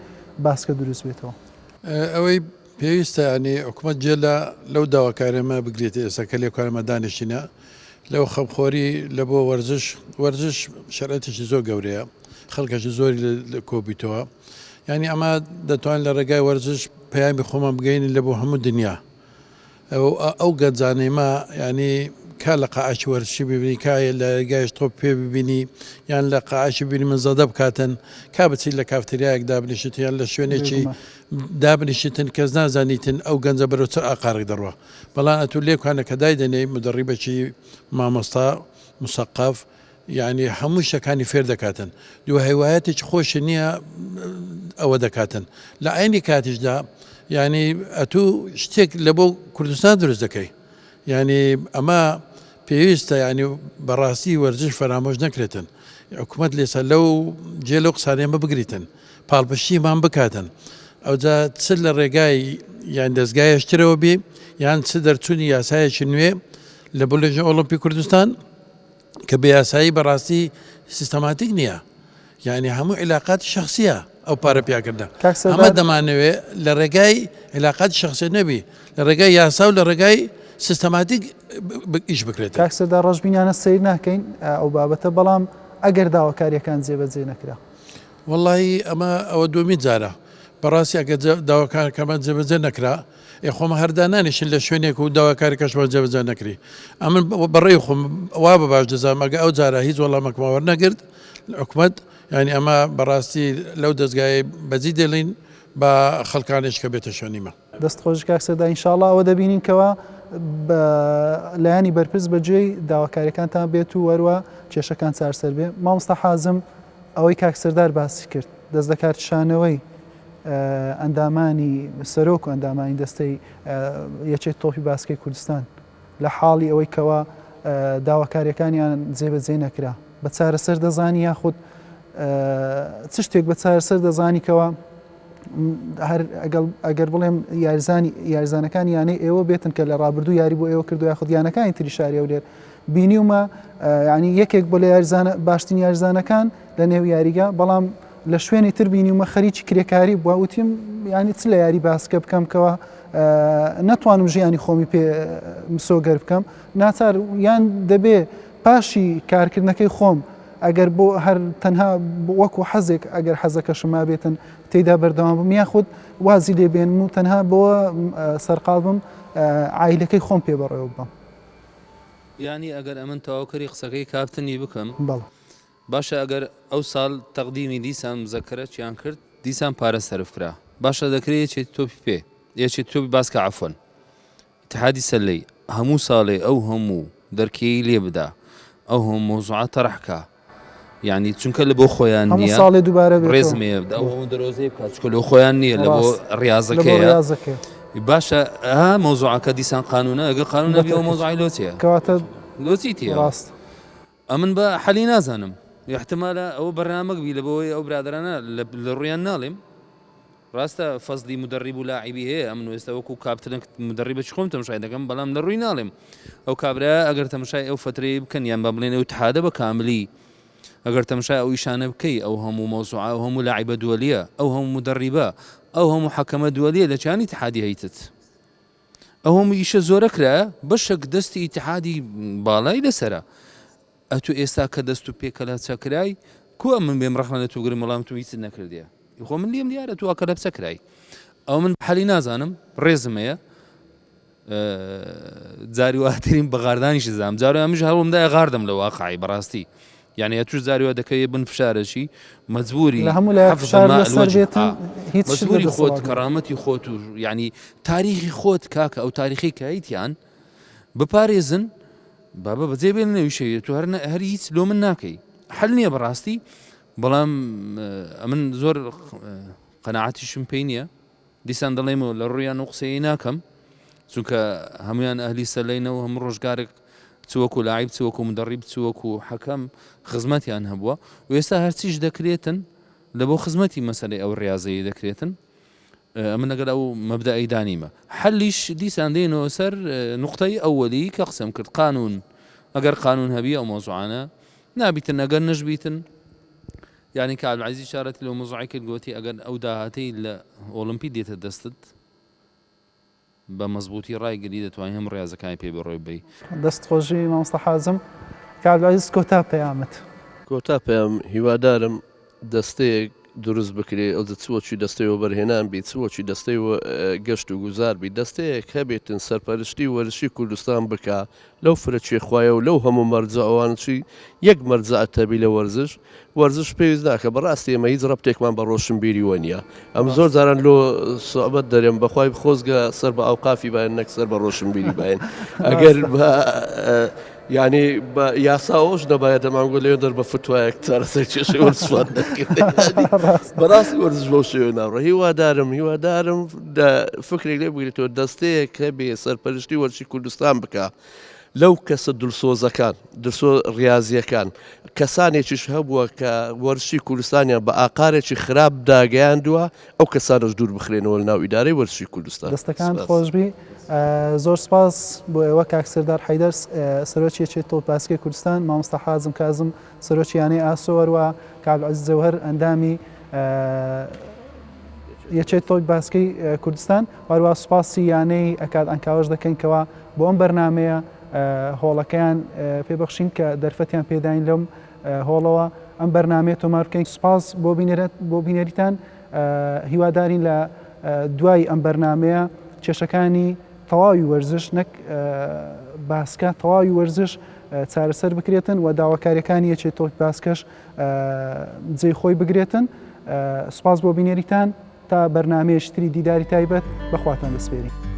باسکە دروست بێتەوە ئەوەی پێویستە ینی حکوومەت جێلا لەو داواکارێمە بگرێت ئێستا کە لێکارمە دانیشتینە لەو خەمخۆری لە بۆ وەرزش شەرەتێکی زۆر گەورەیە خەڵکەشی زۆری لە کۆبییتەوە ینی ئەمە دەتوان لە ڕێگای وەرزش پەیامی خۆمان بگەین لە بۆ هەموو دنیا ئەو گەنجانەیمە ینی کا لە قاعشی وەرزشی ببینی کایە لە ڕێگایش تۆ پێ ببینی یان لە قاعشی بینی من زەدە بکاتن کا بچیت لە کافتریایەک دابنیشت یان لە شوێنێکی دابنیشتن کەس نازانیتن ئەو گەنجە بەرەو چ ئاقارێک دەڕوە بەڵام ئەتو لێکوانە کە دایدەنێ مدەڕیبەکی مامۆستا مسەقف یعنی هەموو شتەکانی فێر دەکاتن دوو هەیوایەتێکی خۆشی نییە ئەوە دەکاتن لە عینی کاتیشدا ینی ئەتوو شتێک لە بۆ کوردستان دروست دەکەی ینی ئەمە پێویستە ینی بەڕاستی وەرزش فەرامۆژ نەکرێتن حکوومەت لێسە لەو جێ لەو قسانێمە بگریتن پاڵپشتیمان بکاتن ئەوجا چ لە ڕێگای یان دەستگایەشترەوە بێ یان چ دەرچوونی یاسایەکی نوێ لە بۆ لەژە ئۆلمپی کوردستان کە بە یاسایی بەڕاستی سیستەماتیک نییە یعنی هەموو علااقاتی شخصیە ئەو پارە پیاکردن ئەمە دەمانەوێت لە ڕێگای علااقاتی شخصی نەبی لە ڕێگای یاسا و لە ڕێگای سیستەماتیک ئیش بکرێت کاکسەدا ڕژبینیانە سیر ناکەین ئەو بابەتە بەڵام ئەگەر داواکاریەکان جێبەجێ نەکرا وەڵی ئەمە ئەوە دومی جارە بەڕاستی ئەگە داواکارەکەمان جێبەجێ نەکرا خۆمە هەردانانیشن لە شوێنێک و داواکاری کەشمان جێبەجێ نەکری ئەمن بەڕێی خۆم وا بە باش دەزانم ئەگە ئەو جارە هیچ وەڵامێکمان وەرنەگرت حکوومەت ینی ئەمە بەڕاستی لەو دەستگای بەجی دێڵین بە خەڵکانێش کە بێتە شوێنیمە دەستخۆش کاکسەدا ئینشاڵڵا ئەوە دەبینین کەوە لایانی بەرپرس بەجێی داواکاریەکانتان بێت و وەروە کێشەکان چارسەر بێ مامۆستا حازم ئەوەی کاکسەردار باسی کرد دەست دەکات شانەوەی ئەندامانی سەرۆک و ئەندامانی دەستەی یەکێت تۆپی باسکەی کوردستان لە حاڵی ئەوەی کەوە داواکاریەکانیان جێبەجێ نەکرا بە چارەسەر دەزانی یاخود چ شتێک بە چارەسەر دەزانیکەوە ئەگەر بڵێم یاریزانەکان یانەی ئێوە بێتن کە لە ڕابردوو یاری بۆ ئێوە کردو یاخود یانەکانی تری شاری ئەو لێر بینیومە ینی یەکێک بۆ لە باشترین یاریزانەکان لە نێو یاریگا بەڵام لە شوێنی تر بینیومە خەریکی کرێکاری بووە وتیم ینی چ لە یاری باسکە بکەمکەوە نەتوانم ژیانی خۆمی پێ مسۆگەر بکەم ناچار یان دەبێ پاشی کارکردنەکەی خۆم ئەگەر بۆ هەر تەنها وەکو حەزێک ئەگەر حەزەکەشما بێتن تێیدا بەردەوام بم یاخود وازی لێبێنم و تەنها بۆ سەرقال بم عایلەکەی خۆم پێ بەڕێوە بم ینی ئەگەر ئەمن تەواوکەری قسەکەی کاپتنی بکەم بەڵ باشە ئەگەر ئەو ساڵ تەقدیمی دیسان مزەکرە چیان کرد دیسان پارە سەرف کرا باشە دەکرێت یەکێت تۆپی پێ یەکێت تۆپی باسکە عەفوەن اتحادی سەلەی هەموو ساڵێ ئەو هەموو دەرکێی لێ بدا ئەو هەموو مۆزوعات تەڕەحکە یعنی چونکە لە بۆ خۆیان نییە ساڵێ دووبارە ڕێزمێ بدا ئەو هەموو دەرۆزەی بکات چونکە لە خۆیان نییە لە بۆ ڕاضەکەیە باشە ها مۆزوعەکە دیسان قانونە ئەگە قانونە بێ ئەو مۆزوعی لۆچیە کەواتە لۆچیتیە ڕاست ئەمن بە حەلی نازانم احتمالە ئەوە بەرنامەک بی لە بۆی ئەو برادرانە لە ڕویان ناڵێم ڕاستە فەزلی مدەڕیب و لاعیبی هەیە ئەمن وێستا وەکو کاپتن مدەڕیبە خۆم تەماشای دەکەم بەڵام لە ڕووی ناڵێم ئەو کابرا ئەگەر تەماشای ئەو فترەی بکەن یان بە بڵێن ئەو اتحادە بە کاملی ئەگەر تەماشای ئەو ئیشانە بکەی ئەو هەموو مۆزوعە ئەو هەموو لاعیبە دووەلیە ئەو هەموو مدەڕیبە ئەو هەموو حەکەمە دووەلیە لە چانی اتحادی هەیتت ئەو هەموو ئیشە زۆرە کرا بەشێک دەستی ئیتحادی باڵای لەسرە ئەتو ئێستا کە دەست و پێکەلا چەکرای کو من بێم ڕخنە توگرم وەڵام تو هیچ نەکردیە خۆ من لێم دیارە تو ئەکە لە بچەکرای ئەو من حەلی نازانم ڕێزمەیە جاری واترین بەغاردانیشی زانم جارۆ ئەمیش هەڵمدای غاردم لە واقعی بەڕاستی یعنی توش زاریوە دەکەی بن فشارەشی مەجبوری مەجبوری خۆت کەرامەتی خۆت و یعنی تاریخی خۆت کاکە ئەو تاریخی کاییتیان بپارێزن بابە بەجێ بێن نەویشەوێت تو هەر هیچ لۆ من ناکەی حەل نییە بەڕاستی بەڵام من زۆر قەناعەتیشم پێی نییە دیسان دەڵێمەوە لە ڕوویان و قسەی ناکەم چونکە هەمویان ئەهلی سەلەینەوە هەموو ڕۆژگارێک چوەکو لاعیب چوەکو مدەڕیب چوەکو حەکەم خزمەتیان هەبووە و ئێستا هەرچیش دەکرێتن لە بۆ خزمەتی مەسەلەی ئەو ڕاضەیە دەکرێتن من لەگەڵ ئەو مەبدەئی دانیمە حەلیش دیسان دێنەوە سەر نقطەی ئەوەلی کە قسەم کرد قانون ئەگەر قانون هەبی ئەو مۆزوعانە نابیتن ئەگەر نەشبیتن یعنی کە عەبدولعەزیز شارەتی لەو مۆزوعی کرد گوتی ئەگەر ئەو داهاتەی لە ئۆڵمپی دێتە دەستت بە مەزبوطی ڕایگری دەتوانین هەم ڕێزەکانی پێ بڕۆی بی دەستخۆشی مامۆستا حازم کە عەبدولعەزیز کۆتا پەیامت کۆتا پێم هیوادارم دەستەیەک دروست بکرێ ئەو چوەکی دەستەوە بەرهێنان بی چوەکی دەستەوە گەشت و گوزار بی دەستەیەک هەبێتن سەرپەرشتی وەرشی کوردستان بکە لەو فرەچێ خوایە و لەو هەموو مەرجەوانچی یەک مەرجە تەبی لە وەرزش پێویست ناکە بەڕاستی ئێمە هیچ ڕەبتێکمان بە ڕۆشنبیری وە نییە ئەم زۆر جاران لۆ سوعبەت دەرێم بەخوای خۆزگە سەر بە ئەوقافی باین نەک سەر بە ڕۆشنبیری باین ئەگەر یعنی بە یاسا ئەوش نەبایە دەمانگۆ لێ دەر بە فتوایەک چارەسەر کێشەی وەرزشوان دەکرد بەڕاستی وەرزش بەو شێوە ناڕۆ هیوادارم فکرێک لێ بگرێتەوە دەستەیەک هەبێ سەرپەرشتی وەرزشی کوردستان بکە لەو کەسە دڵسۆزەکان ڕاضیەکان کەسانێکیش هەبووە کە وەرزشی کوردستانیان بە ئاقارێکی خراپ داگەیاندووە ئەو کەسانش دوور بخرێنەوە لە ناو ئیدارەی وەرزشی کوردستان دەستەکان خۆشبی زۆر سپاس بۆ ئێوە کاک سەردار حەیدەر سەرۆکی یەکێتی تۆپباسکەی کوردستان مامۆستا حازم کازم سەرۆکی یانەی ئاسۆ وەروە کاک عەبدولعەزیز جەوهەر ئەندامی یەکێتی تۆپباسکەی کوردستان وەروە سوپاسی یانەی ئەکاد ئەنکاوەش دەکەین کەوە بۆ ئەم بەرنامەیە هۆڵەکەیان پێبەخشین کە دەرفەتیان پێداین لەم هۆڵەوە ئەم بەرنامەیە تۆمار بکەین سوپاس بۆ بینەریتان هیوادارین لە دوای ئەم بەرنامەیە کێشەکانی تەواوی وەرزش نەک باسکە تەواوی وەرزش چارەسەر بکرێتن و داواکاریەکانی یەکێتی تۆپباسکەش جێی خۆی بگرێتن سوپاس بۆ بینەریتان تا بەرنامەیەکی تری دیداری تایبەت بەخواتان دەسپێرین